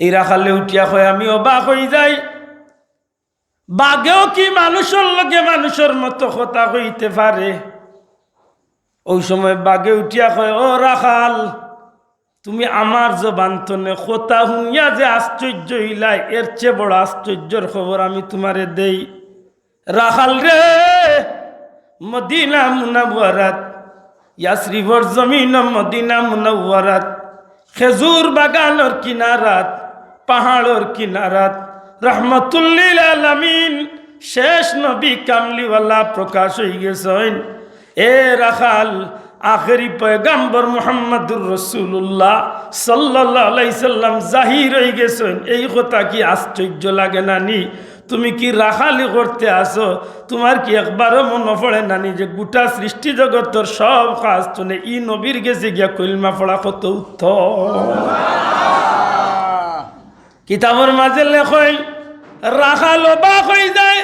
এই রাখালে উঠিয়া কয় আমি অবাক হয়ে যাই, বাঘেও কি মানুষের লগে মানুষের মতো কথা কইতে পারে? ওই সময় বাঘে উঠিয়া কয়, ও রাখাল, তুমি আমার জবান তনে কথা শুনিয়া যে আশ্চর্য হইলাই, এর চেয়ে বড় আশ্চর্যের খবর আমি তোমারে দেই। রাখাল রে, মদিনা মুনাওয়ারাত, ইয়াসরিফর জমিন মদিনা মুনাওয়ারাত, খেজুর বাগানের কিনারাত, পাহাড়ের কিনারাত রহমতুল্লিল আলামিন শেষ নবী কামলিওয়ালা প্রকাশ হয়ে গেছেন। এ রাখাল, আখেরি পয়গাম্বর মুহাম্মদুর রাসূলুল্লাহ সাল্লাল্লাহু আলাইহি সাল্লাম জাহির হয়ে গেছেন। এই কথা কি আশ্চর্য লাগে নানি? তুমি কি রাখালি করতে আসো? তোমার কি একবারও মনে পড়ে নানি যে গোটা সৃষ্টি জগতের সব কাজ শুনে ই নবীর গেছে গিয়া কলমা পড়া কত উত্তম। কিতাবের মাঝে লেখই, রাখাল অবাক হয়ে যায়,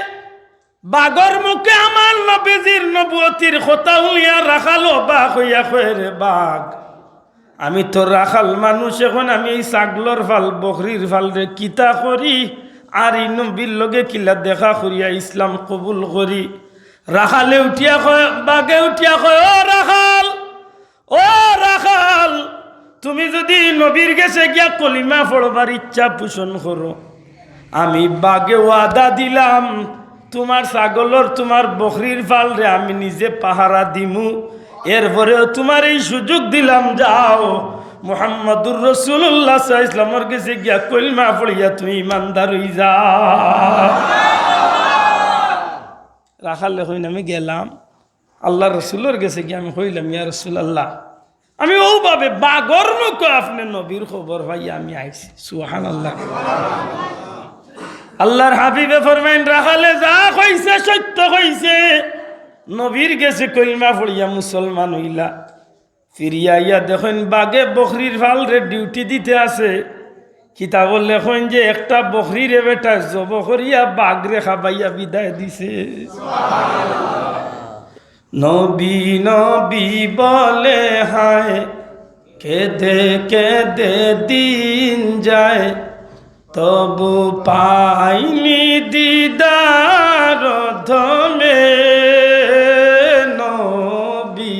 বাঘর মুখে আমার নবীজির নবুয়তির কথা শুনিয়া রাখাল অবাক হইয়া কয়, রে বাঘ, আমি তো রাখাল মানুষ, এখন আমি এই ছাগলর ফাল বকরির ফাল রে কিতা করি আর এই নবীর লগে কিলা দেখা করিয়া ইসলাম কবুল করি? রাখালে উঠিয়া কয়, বাঘে উঠিয়া কয়, ও রাখাল, ও রাখাল, তুমি যদি নবীর গেছে গিয়া কলিমা পড়বার ইচ্ছা পোষণ করো, আমি বাঘে ওয়াদা দিলাম তোমার ছাগলর তোমার বকরির ফাল রে আমি নিজে পাহারা দিমু। এরপরেও তোমার এই সুযোগ দিলাম, যাও মুহাম্মদুর রাসূলুল্লাহ সাল্লাল্লাহু আলাইহি ওয়াসাল্লামের কাছে গিয়া কলিমা পড়িয়া তুমি ইমানদার হই যাও। রাখালে হইন আমি গেলাম, আল্লাহ রসুলের কাছে গিয়ে আমি হইলাম, ইয়া রাসূলুল্লাহ, আমি ওভাবে বাঘর মুখে আপনি নবীর খবর পাইয়া আমি আইছি। সুবহানাল্লাহ। আল্লাহর হাবিবে ফরমাইন, রাখালে যা কইছে সত্য কইছে, নবীর গেছে কলিমা পড়িয়া মুসলমান হইলা। ফিরিয়া ইয়া দেখেন বাঘে বকরির ফাল রে ডিউটি দিতে আছে। কিতাব লেখেন যে একটা বকরির বেটা জব করিয়া বাঘ রে খাবাইয়া বিদায় দিছে। নবী নবী বলে হায়, কেঁদে কেঁদে দিন যায়, তবু পাইনি দিদার ধমে। নবী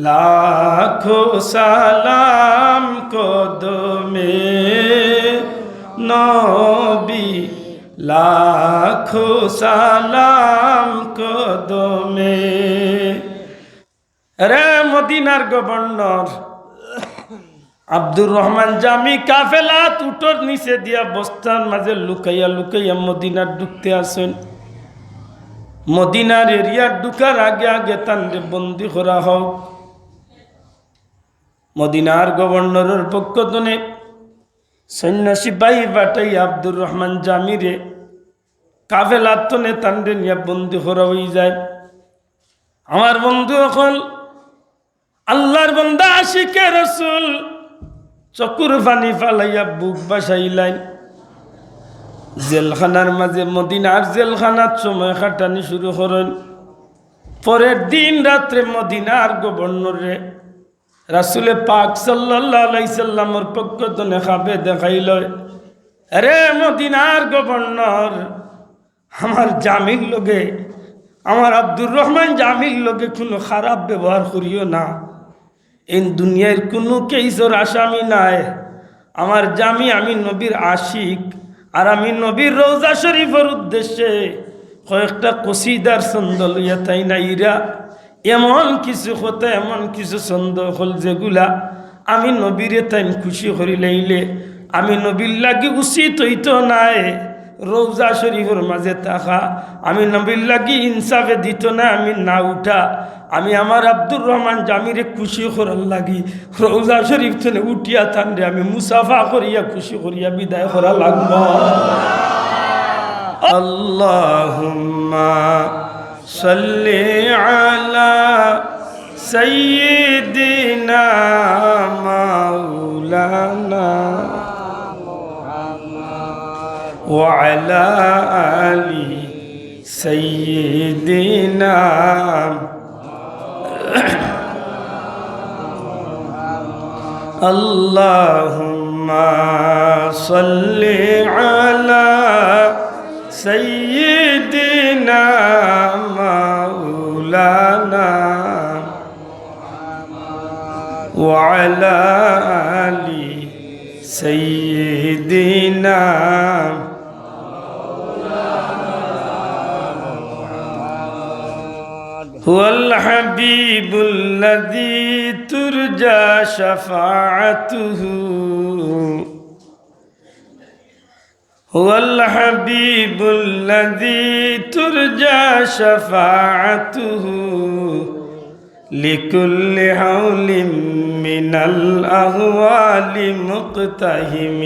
লাখো সালাম কদমে, নবী লাখো সালাম কদমে। রে মদিনার গভর্নর আব্দুর রহমান জামি কাফেলাত উটোর নিচে দিয়া বস্তার মাঝে লুকাইয়া লুকাইয়া মদিনার ঢুকতে আসেন। মদিনার এরিয়ার ঢুকার আগে আগে তান্ডে বন্দি করা হোক। মদিনার গভর্নরের পক্ষ থেকে সন্ন্যাসী বাই বাটাই আব্দুর রহমান জামিরে কাফেলাত তনে তান্ডে নিয়ে বন্দি করা হয়ে যায়। আমার বন্ধু এখন আল্লাহর বান্দা আশিকে রাসূল চকুর পানি ফালাইয়া বুক বাসাইলেন। জেলখানার মাঝে মদিনার জেলখানার সময় কাটানি শুরু করেন। পরের দিন রাত্রে মদিনার গভর্নরে রাসূলে পাক সাল্লাল্লাহু আলাইহি সাল্লামের পক্ষ থেকে খাবে দেখাইল, আরে মদিনার গভর্নর, আমার জামির লগে, আমার আব্দুর রহমান জামির লগে কোনো খারাপ ব্যবহার করিও না। এই দুনিয়ার কোনো কেসর আসামি নাই। আমার জামি, আমি নবীর আশিক, আর আমি নবীর রওজা শরীফের উদ্দেশ্যে কয়েকটা কসিদার ছন্দ লইয়া তাই না ইরা এমন কিছু কথা, এমন কিছু ছন্দ হল যেগুলা আমি নবীরে তাই খুশি করি লাইলে আমি নবীর লাগি উচিত হইত নাই রওজা শরীফের মাঝে থাকা, আমি নবীর লাগি ইনসাফে দিত না আমি না উঠা। আমি আমার আব্দুর রহমান জামিরে খুশি করার লাগি রওজা শরীফ থেকে উঠিয়া থানরে আমি মুসাফা করিয়া খুশি করিয়া বিদায় করা লাগব। আল্লাহুম্মা সাল্লি আলা সাইয়্যিদিনা মাওলানা ওয়া আলা আলি সাইয়্যিদিনা اللهم صل على سيدنا مولانا وعلى آل سيدنا هو الحبيب الذي ترجى شفاعته هو الحبيب الذي ترجى شفاعته لكل حول من الأهوال مقتهم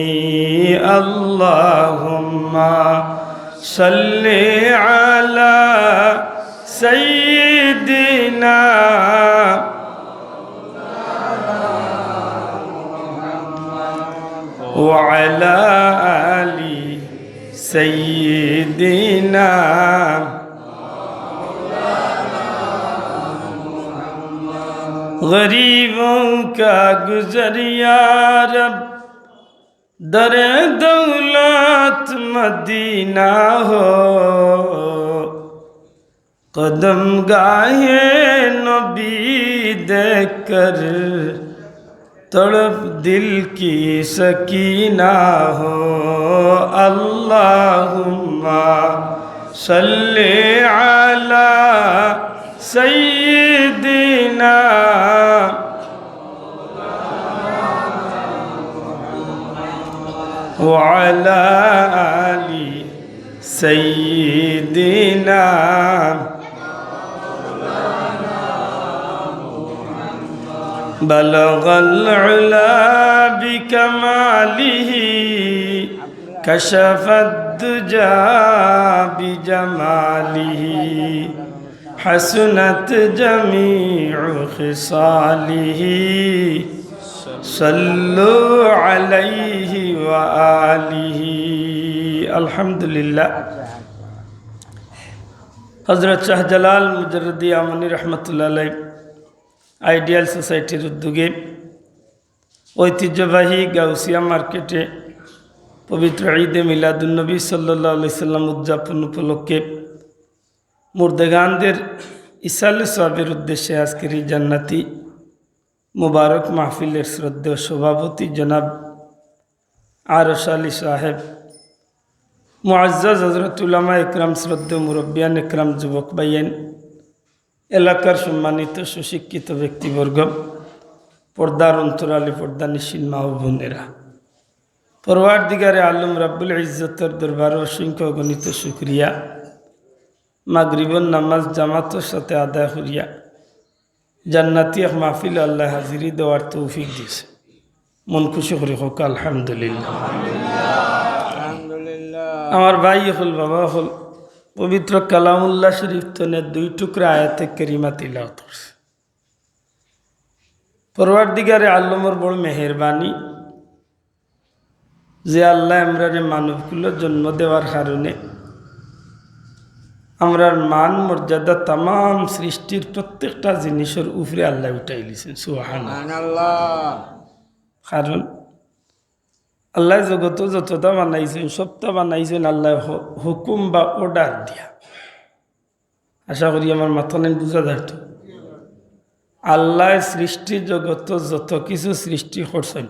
اللهم صل على سيدنا وعلى آل سيدنا गरीबों का गुजर या रब दर दौलत मदीना हो कदम गाहे नबी देख कर तड़प दिल की सकीना हो अल्लाहुम्मा सल्ली अला सय्यिदिना वअला आलि सय्यिदिना बलगल उला बिकमालिही कशफद दुजा बिजमालिही हसनत जमीउ खिसालिही सल्लु अलैहि व आलिही अल्हम्दुलिल्लाह। हज़रत शाहजलाल मुजर्रदी आमनी रहमतुल्लाह अलैह आइडियल सोसाइटिर उद्योगे ঐতিহ্যবাহী গাউসিয়া মার্কেটে পবিত্র ঈদে মিলাদুন্নবী সাল্লাল্লাহু আলাইহি সাল্লাম উদযাপন উপলক্ষে মুর্দেগানদের ইসালে সওয়াবের উদ্দেশ্যে আজকের এই জান্নাতি মুবারক মাহফিলের শ্রদ্ধেয় সভাপতি জনাব আরশ আলী সাহেব, মুআজ্জাজ হযরত উলামা ইকরাম, শ্রদ্ধেয় মুরব্বিয়ান ইকরাম, যুবক ভাইয়েন, এলাকার সম্মানিত সুশিক্ষিত ব্যক্তিবর্গ, পর্দার অন্তরালে পর্দানিশীন মা ও বোনেরা, পরওয়ারদিগারে আলম রাব্বুল ইজ্জতের দরবারে অসংখ্য গণিত শুকরিয়া। মাগরিবের নামাজ জামাতের সাথে আদায় করিয়া জান্নাতি এক মাহফিল আল্লাহ হাজিরি দেওয়ার তৌফিক দিয়েছে। মন খুশি করে হোক আলহামদুলিল্লাহ। আমার ভাই হল, বাবা হল, পবিত্র কালামুল্লাহ শরীফ তনে 2 টুকরা আয়াতে কারিমা তিলাওয়াত করছে। পরওয়ারদিগারে আলমের বড় মেহেরবানি যে আল্লাহ আমরারে মানবকুলো জন্ম দেওয়ার কারণে আমরার মান মর্যাদা তাম সৃষ্টির প্রত্যেকটা জিনিসের উপরে আল্লাহ উঠাই দিয়েছেন, সুবহানাল্লাহ। কারণ আল্লাহ জগত যতটা বানাইছেন সবটা বানাইছেন আল্লাহ হুকুম বা অর্ডার দিয়া। আশা করি আমার মাথা নেই বুঝা যাইত। আল্লাহ সৃষ্টি জগত যত কিছু সৃষ্টি করছেন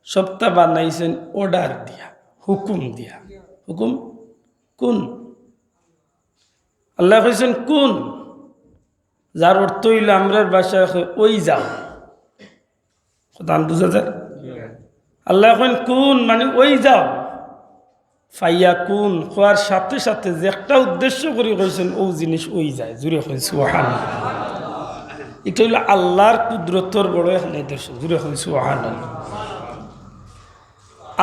সবটা বানাইছেন অর্ডার দিয়া, হুকুম দিয়া। হুকুম কোন? আল্লাহ কইছেন কোন, যার অর্থ হইল আমরার ভাষায় ওই যাও। কথা বুঝা যায়? আল্লাহ এখন কোন মানে ওই যাও, ফাইয়া কোন হওয়ার সাথে সাথে যে একটা উদ্দেশ্য করে কইছেন ও জিনিস ওই যায়। জুড়ে কইন সুবহানাল্লাহ। এটা হইল আল্লাহর কুদরতর বড় এক নিদর্শন। জুড়ে কইন সুবহানাল্লাহ।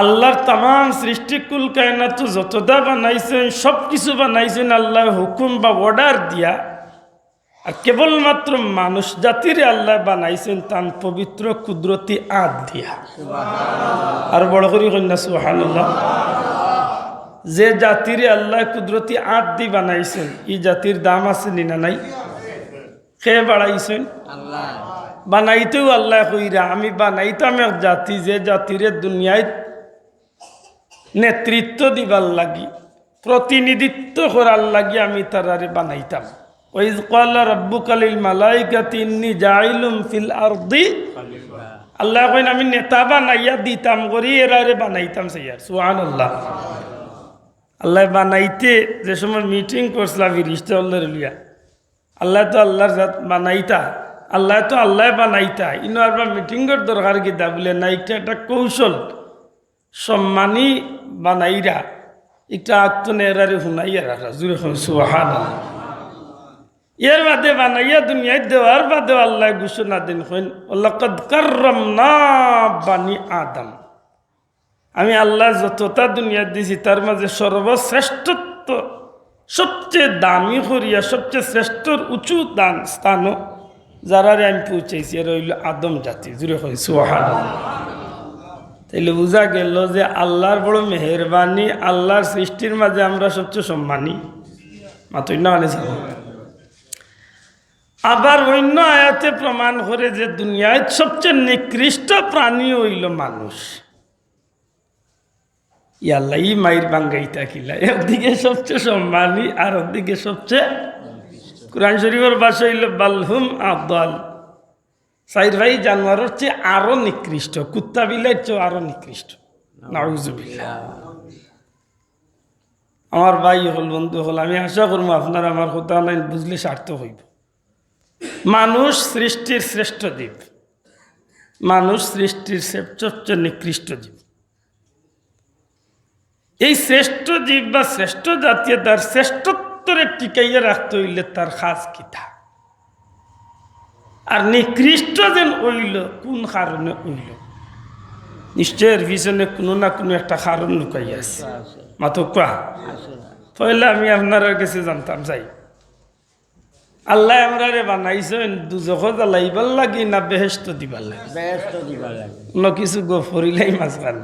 আল্লাহর তাম সৃষ্টি কুল কায়নাত যতটা বানাইছেন সব কিছু বানাইছেন আল্লাহ হুকুম বা অর্ডার দিয়া। আর কেবলমাত্র মানুষ জাতিরে আল্লাহ বানাইছেন তান পবিত্র কুদরতি আদ দিয়া। আর বড় করি কন্যা সুবহানাল্লাহ। যে জাতিরে আল্লাহ কুদরতি আদ দি বানাইছেন এই জাতির দাম আছে না নাই? কে বাড়াইছেন? আল্লাহ। বানাইতেও আল্লাহ কইরা আমি বানাইতাম এক জাতি যে জাতিরে দুনিয়ায় নেতৃত্ব দিবার লাগি প্রতিনিধিত্ব করার লাগি আমি তারারে বানাইতাম। ওয়াইজ ক্বালা রাব্বুকা লিল মালাইকাতি ইন্নী জাইলুম ফিল আরদি আল্লাহ কইন আমি নেতা বানাইয়া দিতাম করি এরারে বানাইতাম সাইয়া সুবহানাল্লাহ। আল্লাহ বানাইতে যে সময় মিটিং করছিলা ফিরিস্তা আল্লাহর লিয়া আল্লাহ তো আল্লাহর জাত বানাইতা আল্লাহ তো আল্লাহ বানাইতা ইনো আর মিটিংয়ের দরকার কিতা বলে না এটা একটা কৌশল সম্মানী বানাইরা এটা আক্তনে এরারে হুনাইয়া রাখা জুড়ে সুবহানাল্লাহ। এর বাদে বানাইয়া দুনিয়ায় দেওয়ার বাদে আল্লাহ ঘোষণা দেন হইন লাকাদ কাররামনা বানি আদম আমি আল্লাহ যতটা দুনিয়া দিছি তার মাঝে সর্বশ্রেষ্ঠত্ব সবচেয়ে দামি করিয়া সবচেয়ে শ্রেষ্ঠর উঁচু দান স্থানও যারারে আমি পৌঁছাইছি এরা হইল আদম জাতি জুড়ে হয় সুবহানাল্লাহ। তাইলে বোঝা গেল যে আল্লাহর বড় মেহেরবানি আল্লাহর সৃষ্টির মাঝে আমরা সবচেয়ে সম্মানী মাতই না মানে আবার অন্য আয়াতে প্রমাণ করে যে দুনিয়ায় সবচেয়ে নিকৃষ্ট প্রাণী হইল মানুষ। ইয়াল্লা ই মাইর বাঙ্গাইতা কিলা একদিকে সবচেয়ে সম্মানী আর একদিকে সবচেয়ে কুরআন শরীফের ভাষা হইল বালহুম আদাল সাইর ভাই জানোয়ারের চেয়ে আরো নিকৃষ্ট কুত্তা বিলাইর চেয়ে আরো নিকৃষ্ট নাউজুবিল্লাহ। আমার ভাই হল বন্ধু হল আমি আশা করবো আপনারা আমার কথা নাই বুঝলে সার্থক হইব। মানুষ সৃষ্টির শ্রেষ্ঠ জীব মানুষ সৃষ্টির সবচেয়ে নিকৃষ্ট জীব। এই শ্রেষ্ঠ জীব বা শ্রেষ্ঠ জাতীয় তার শ্রেষ্ঠত্বরে টিকাইয়া রাখতে হইলে তার খাস কিতা আর নিকৃষ্ট যেন হইল কোন কারণে হইল নিশ্চয়ের পিছনে কোনো না কোনো একটা কারণ লুকাই আছে মাতো কোয়া পয়লা আমি আপনার কাছে জানতাম চাই আল্লাহ আমরারে বানাইছেন দুজখ জ্বালাইবার লাগি না বেহেশত দিবার লাগে অন্য কিছু গফরিলাই মাছ খান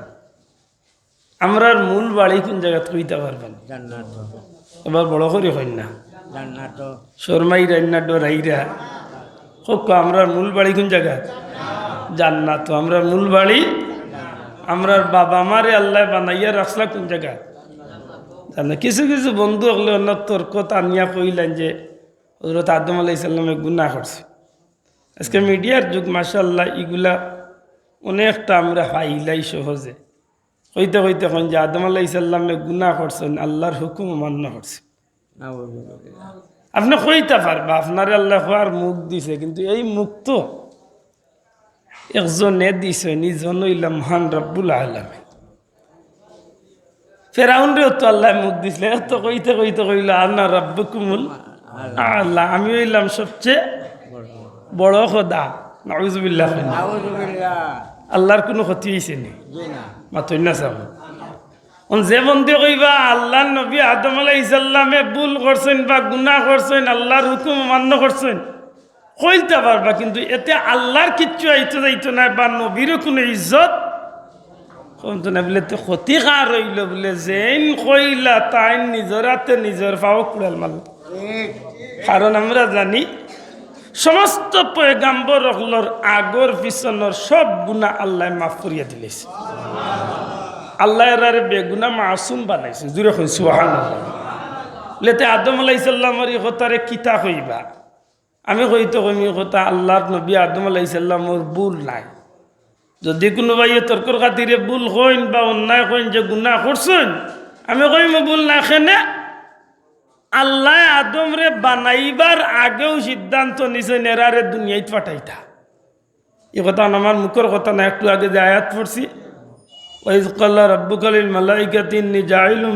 আমরার মূল বাড়ি কোন জায়গাত কইতে পারবেন এবার বড় করে হইন না শর্মাই রান্না ডরাইরা হোক আমরার মূল বাড়ি কোন জায়গা জান্নাত আমরা মূল বাড়ি আমরার বাবা মারে আল্লাহ বানাইয়া রাখলা কোন জায়গা জানা কিছু কিছু বন্ধু হলে অন্য তর্ক টানিয়া কইলেন যে হযরত আদম আলাইহিস সালামে গুনাহ করছে। আজকে মিডিয়ার যুগ মাশাআল্লাহ এগুলা অনেকটা আমরা পাইলাই সহজে কইতে কইতে কোন যে আদম আলাইহিস সালামে গুনাহ করছেন আল্লাহর হুকুম অমান্য করছে আপনি কইতে পারবা আপনার আল্লাহ হওয়ার মুখ দিছে কিন্তু এই মুখ তো একজনে দিছে নিজন হইলা মহান রব্বুল আলামিন। ফেরাউনরেও তো আল্লাহ মুখ দিছিলে এত কইতে কইতে কইল আনা রাব্বুকুমুল আল্লাহ আমি হইলাম সবচেয়ে বড় খোদা নাউজুবিল্লাহ আল্লাহর কোনো ক্ষতি হয়েছে নি মাতই না চাব যে বন্ধু কইবা আল্লাহ নবী আদম আলাইহিস সালামে ভুল করছেন বা গুনাহ করছেন আল্লাহর হুকুম অমান্য করছেন কইতে পারবা কিন্তু এতে আল্লাহর কিচ্ছু আইতে যাইতো না বা নবীরও কোনো ইজ্জত কমতো না বলে তো ক্ষতিকার হইল বলে যেন কইলা তাই নিজের হাতে নিজের পাও কুড়াল মারল। কারণ আমরা জানি সমস্ত পয়গাম্বর হলর আগর পিছনের সব গুনাহ আল্লাহ মাফ করিয়া দিলেছে আল্লাহ এরারে বেগুনা মাসুম বানাইছে জুড়ে কই সুবহানাল্লাহ। লেতে আদম আলাইহিস সালামের এই কথারে কিতা কইবা আমি কইতে কইমি কথা আল্লাহর নবী আদম আলাইহিস সালামের ভুল নাই যদি কোনো ভাইয়ে তর্কর খাতিরে ভুল হইন বা অন্যায় হইন যে গুনাহ করছেন আমি কইম ভুল না খেনে আল্লাহ আদম রে বানাইবার আগেও সিদ্ধান্ত নিছেন এরারে দুনিয়ায় পাঠাইতা এই কথা আমার মুখের কথা না একটু আগে যে আয়াত পড়ছি ওয়াইজ ক্বালা রাব্বুকা লিল মালাইকাতি ইন্নী জাইলুম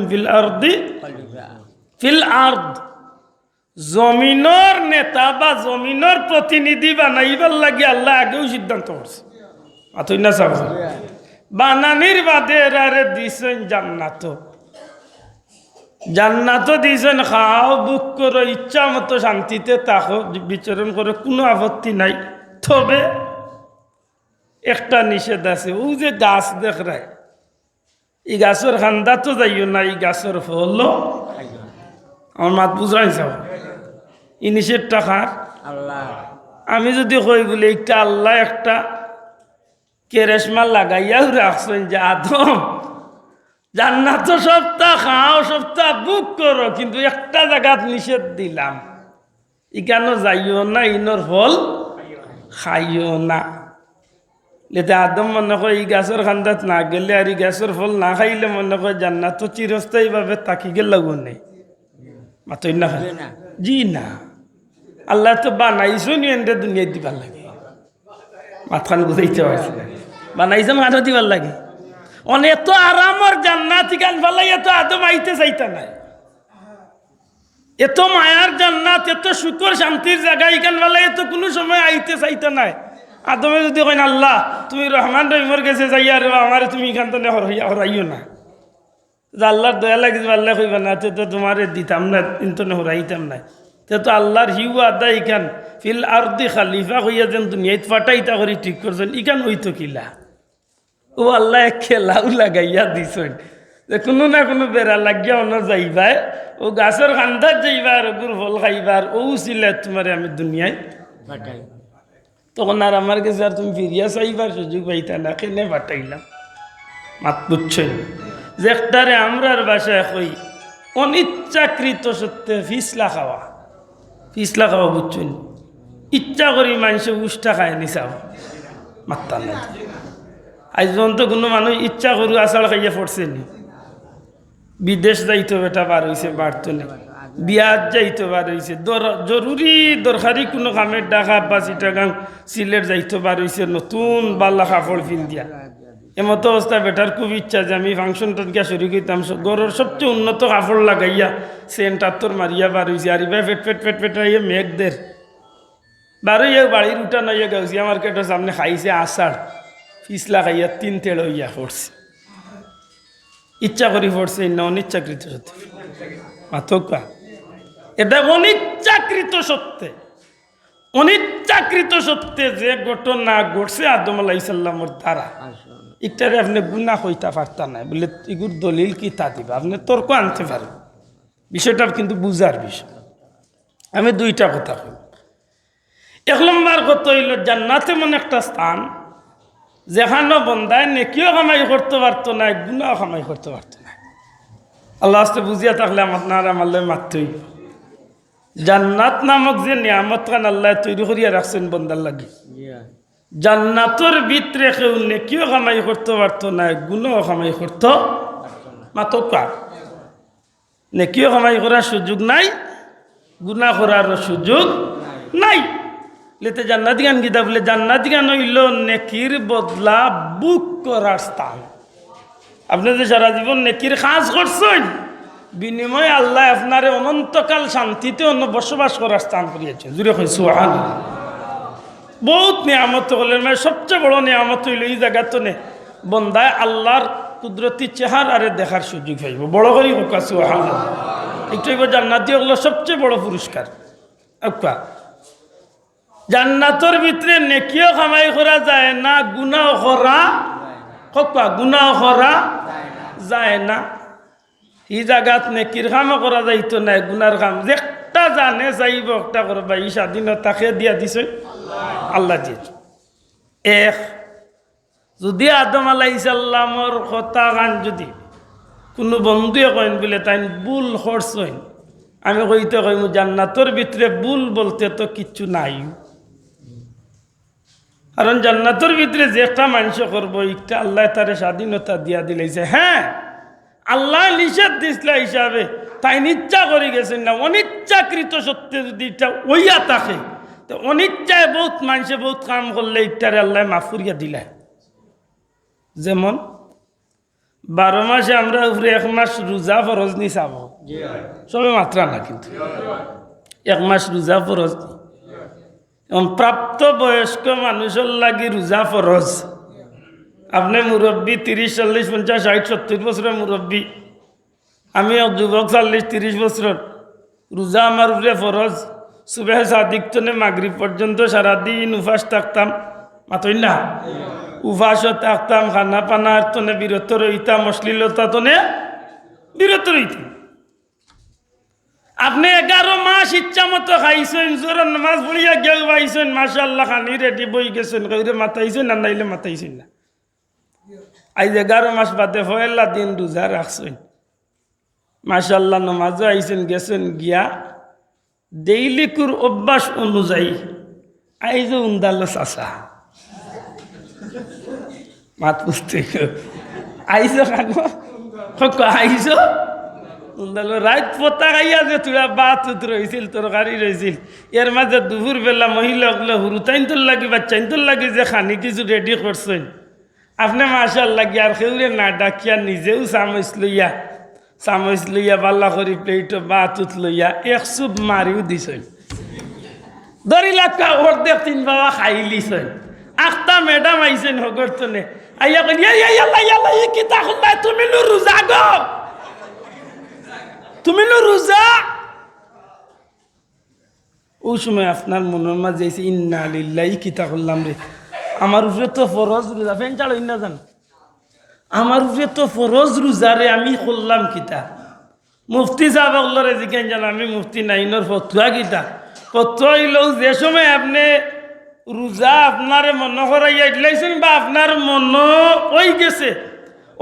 ফিল আরদ জমিনের নেতা বা জমিনের প্রতিনিধি বানাইবার লাগে আল্লাহ আগেও সিদ্ধান্ত করছে আতই না সাব বানানির বাদে এরারে দিছেন জান্নাত দিয়েছেন খাও বুক করো ইচ্ছা মতো শান্তিতে তাকো বিচরণ করে কোনো আপত্তি নাই তবে একটা নিষেধ আছে ও যে গাছ দেখ রায় এই গাছের খান্দা তো যাইও না এই গাছের ফল আমার মাত বুঝাই যাও এই নিষেধটা খার আমি যদি কই বলে একটা আল্লাহ একটা কেরেশমা লাগাইয়াও রাখছেন যে আদম জান্নাত সপ্তাহ খাও সপ্তাহ বুক করো, কিন্তু একটা জায়গাত নিষেধ দিলাম, ইকানো যাইও না, ইনর ফল খাইও না। লেতে আদম মনে হয় এই গাছের খান্দাত না গেলে আর এই গাছের ফল না খাইলে মনে হয় জান্নাত চিরস্থায়ী ভাবে তাকি গেল নেই মাতই না জি না। আল্লাহ তো বানাইছো নি এনতে দুনিয়ায় দিবার লাগে, মাথান বুঝাইতে পারছি না, বানাইছো মাথা দিবার লাগে। অনেক এত আরামর জান্নাত গান ফেলাই এত আদম আইতে চাইতা নাই, এত মায়ার জান্নাত এত সুখর শান্তির জায়গা ইখান ফেলাই এত কোনো সময় আইতে চাইতা নাই। আদমে যদি কইন আল্লাহ তুমি রহমান রহিমর কাছে যাইয়া রে আমার তুমি এখান থেকে হরাইও না, আল্লাহর দয়া লাগে আল্লাহ কইবা না তো তোমার দিতাম না, কিন্তু হরাইতাম না। তো আল্লাহর হিউ আদা ইখান ফিল আরদি খালিফা হইয়া যেন দুনিয়ায় ফাটাইতা করি ঠিক করছেন, ইখান হইতো কিলা ও আল্লাহ খেলাও লাগাইয়া দিছেন যে কোনো না কোনো বেড়া লাগিয়া অন্য যাইবাই ও গাছের খান্দার যাইবার ওগুর ফল খাইবার ও ছিল তোমার আমি দুনিয়ায় ফাটাই। তখন আর আমার কাছে আর তুমি ফিরিয়া চাইবার সুযোগ পাইতা না, কেনে ফাটাইলাম মাত বুঝছেন যে একটারে আমরার বাসায় কই অনিচ্ছাকৃত সত্যি ফিসলা খাওয়া বুঝছেন, ইচ্ছা করি মানুষে উষ্টা খায় নিচাও মাত্তা না। আজ পর্যন্ত কোনো মানুষ ইচ্ছা করু আচার খাইয়া পড়ছে নি, বিদেশ যাইতো বেটা বার হয়েছে বাড়তো না, বিয়াত যাইতো বার হয়েছে, জরুরি দরকারি কোনো কামের ডাকা বা চিটাগাং সিলেট যাইতো বার হয়েছে, নতুন বাল্লা কাপড় ফিল দিয়া এমতো অবস্থা বেটার খুব ইচ্ছা যে আমি ফাংশনটা গিয়া শুরু করতাম, গরুর সবচেয়ে উন্নত কাপড় লাগাইয়া সেন্টার মারিয়া বার হয়েছে, আর ইবা ফেট আইয়া মেঘদের বার হইয়া বাড়ির উঠা নইয়া গাউছিয়া মার্কেটের সামনে খাইছে আষাঢ় ফিসলা খাইয়া 3 তেড় হইয়া পড়ছে, ইচ্ছা করি পড়ছে না অনিচ্ছাকৃত সত্যি মাথকা, এটা অনিচ্ছাকৃত সত্যে যে ঘটনা ঘটছে আদম আলাইহিস সালামের দ্বারা, ইটারে আপনি গুনাহ হইতা পারতা না বলে ইগুর দলিল কি তা দিবা, আপনি তর্ক আনতে পারেন, বিষয়টা কিন্তু বুঝার বিষয়। আমি দুইটা কথা কই। 1 নম্বর কথা হইল জান্নাতে এমন একটা স্থান যেখানে বন্দায় নেকিও কামাই করতে পারতো না, গুনাহ কামাই করতে পারতো না। আল্লাহ আস্তে বুঝিয়া থাকলে আপনার আমাল্লাই মারতেই, জান্নাত নামক যে নিয়ামত খান আল্লাহ তৈরি করিয়া রাখছেন বন্দার লাগে, জান্নাতর ভিতরে কেউ নেকিও কামাই করতে পারতো না, গুনাহ কামাই করতো মাতকা, নেকিও কামাই করার সুযোগ নাই, গুনাহ করার সুযোগ নাই। লেতে জান্নাতি গান গীতা বলে জান্নাতি গান হইল নেকির বদলা বুক করার স্থান। আপনি যে সারা জীবন নেকির কাজ করছেন, বিনিময়ে আল্লাহ আপনারে অনন্তকাল শান্তিতে অন্য বসবাস করার স্থান করিয়েছেন। জুড়ে কই সুবহানাল্লাহ। বহুত নিয়ামত হলেন, মানে সবচেয়ে বড় নিয়ামত হইল এই জায়গাতে নে বন্দায় আল্লাহর কুদরতি চেহারারে দেখার সুযোগ পাইব। বড় করি হোক সুবহানাল্লাহ। একটু জান্নাতি হলো সবচেয়ে বড় পুরস্কার। আচ্ছা, জান্নাতর ভিতরে নেকিও কামাই করা যায় না, গুনাহ করা যায় না। এই জায়গাত নেকির কামও করা যাইতো না, গুনার কাম যেটা জানে চাইব একটা করবা, এই স্বাধীনতাকে দিয়া দিছে আল্লাহ দিয়েছে। যদি আদম আলাইহিস সালামর কথা গান যদি কোনো বন্ধুয়ে কইন বলে তাই ভুল করছেন, আমি কইতে কইমু জান্নাতর ভিতরে ভুল বলতে তো কিচ্ছু নাই, কারণ জান্নাতের ভিতরে যে একটা মানুষ করবো একটা আল্লাহ তারে স্বাধীনতা দিয়া দিলেছে। হ্যাঁ, আল্লাহ নিষেধ দিসলা হিসাবে তাই ইচ্ছা করে গেছেন না, অনিচ্ছাকৃত সত্যি যদি এটা ওইয়া থাকে তো অনিচ্ছায় বহুত মানুষে বহুত কাম করলে ইটারে আল্লাহ মাফ করিয়া দিলে। যেমন 12 মাসে আমরা উপরে 1 মাস রোজা ফরজ নি চাব, সবে মাত্রা না, কিন্তু 1 মাস রোজা ফরজ নি। প্রাপ্ত বয়স্ক মানুষের লাগি রোজা ফরজ। আপনি মুরব্বী 30, 40, 50, 60, 70 বছরের মুরব্বী, আমি যুবক 40, 30 বছর, রোজা আমার উপরে ফরজ। সুবেহ সাদিক তনে মাগরিব পর্যন্ত সারাদিন উপাস থাকতাম, মাতই না উপাসও থাকতাম, খানা পানার তনে বিরত রইতাম, অশ্লীলতা তনে বিরত রইতাম। আপনি 11 মাস ইচ্ছা মতো খাইছেন, জোরের নামাজ পড়িয়া গেল পাইছেন, মাশাআল্লাহ খানি রেডি বই গেছেন, কইরে মাতাইছেন না নাইলে মাতাইছেন না। আজ 11 মাস বাদে পয়লা দিন রোজা রাখছেন, মাশাআল্লাহ নামাজও আইছেন গেছেন গিয়া ডেইলিকুর অভ্যাস অনুযায়ী আইজ উন্দাল চাষা মাত পুষতে আইস খানো আইস উন্দাল রাত পতা খাইয়া যে তোরা বাত রয়েছিল তরকারি রয়েছিল, এর মাঝে দুপুর বেলা মহিলাগুলো হুরুতাইন তোর লাগি বাচ্চাইন তোর লাগি যে খানি কিছু রেডি করছেন, আপনি মাশাআল্লাহ গিয়ার খেউরে না ডাকিয়া নিজেও চামচ লইয়া বাল্লা করি প্লেট বাতুত লইয়া 1 চুপ মারিও দিছেন, ধরিলা অর্ধেক 3 বাবা খাই লিছেন। আখতা ম্যাডাম আইছেন হগরতনে আইয়া কই ইয়াল্লা কি তা খুল্লা তুমি নো রোজা গো, তুমি নো রোজা। ওই সময় আপনার মনের মাঝে এসে ইন্না লিল্লাহি কি তা করলাম রে, আমার উপরে তো ফরজ রোজা, ফেন চালো ইন্না জান, আমার উপরে তো ফরজ রোজা রে, আমি করলাম কিতা। মুফতি সাহেব বললে জিজ্ঞেস জান, আমি মুফতি নাইনর ফতুয়া কিতা, ফতুয়া হইলেও যে সময় আপনি রোজা আপনারে মনে করাইয়া দিলাইছেন বা আপনার মন ওই গেছে,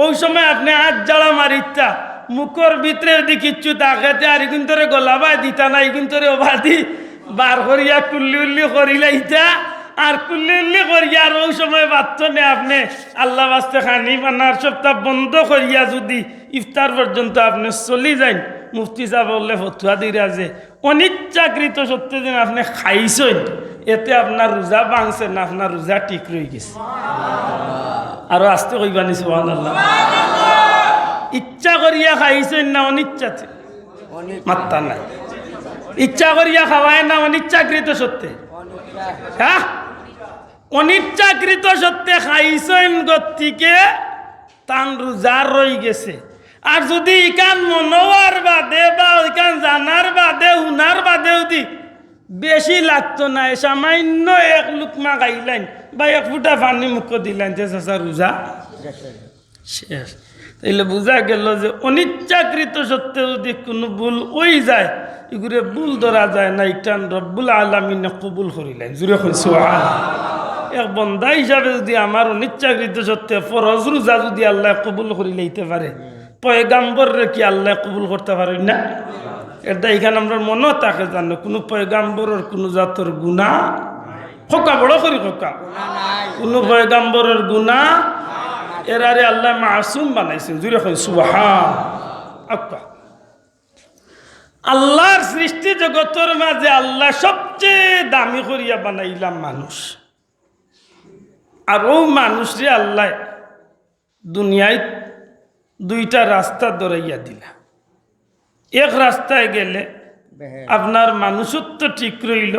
ওই সময় আপনি হাত জ্বালা মারিতা মুখর ভিতরে যদি কিচ্ছু তাকাতে আর কিন্তু গলাবা দিতা না, কিন্তু ওভাদি বার করিয়া কুল্লি উল্লি করিলাইতা আর কুল্লি উল্লি করিয়া আর ওই সময় বাচ্চনে আপনি আল্লাহ বাস্তে খানি বানার সপ্তাহ বন্ধ করিয়া যদি ইফতার পর্যন্ত আপনি চলি যান, মুফতি সাহেব বললে ফতুয়া দিরা যে অনিচ্ছাকৃত সত্যি যেন আপনি খাইছেন, এতে আপনার রোজা ভাঙছে না, আপনার রোজা ঠিক রয়ে গেছে। আরো আসতে কইবানি সুবহানাল্লাহ। ইচ্ছা করিয়া খাইছেন না অনিচ্ছাতে, মাত্তা নাই, ইচ্ছা করিয়া খাওয়ায় না অনিচ্ছাকৃত সত্যি, হ্যাঁ অনিচ্ছাকৃত সত্যি খাইছেন গতিকে তান রোজা রয়ে গেছে। আর যদি ইকান মনোয়ার বাদে বা ইকান জানার বাদে হুনার বাদেও দি বেশি লাগতো না, সামান্য 1 লুকমা খাইলেন বা 1 ফুটা পানি মুখ দিলেন যে চাচা রোজা শেষ। তাইলে বোঝা গেল যে অনিচ্ছাকৃত সত্ত্বে যদি কোনো ভুল ওই যায়, এগুলো ভুল ধরা যায় না, ইটান রব্বুল আলামিনে কবুল করিলেন। জুড়ে কইছো এক বন্দা হিসাবে যদি আমার অনিচ্ছাকৃত সত্ত্বে ফরজ রোজা যদি আল্লাহ কবুল করি লইতে পারে, পয়গাম্বররে কি আল্লাহ কবুল করতে পারেন না? এটা এখানে আমরা মনে থাকে জানো, কোনো পয়গাম্বরের কোনো জাতর গুণা খোকা বড় করি খোকা কোনো পয়গাম্বরের গুণা এরারে আল্লাহ মাসুম বানাইছেন। জুড়ে কই সুবহান আল্লাহ। আল্লাহর সৃষ্টি জগতের মাঝে আল্লাহ সবচেয়ে দামি করিয়া বানাইলাম মানুষ, আর ও মানুষরে আল্লাহ দুনিয়ায় 2টা রাস্তা ধরাইয়া দিলা। এক রাস্তায় গেলে আপনার মানুষত্ব ঠিক রইল,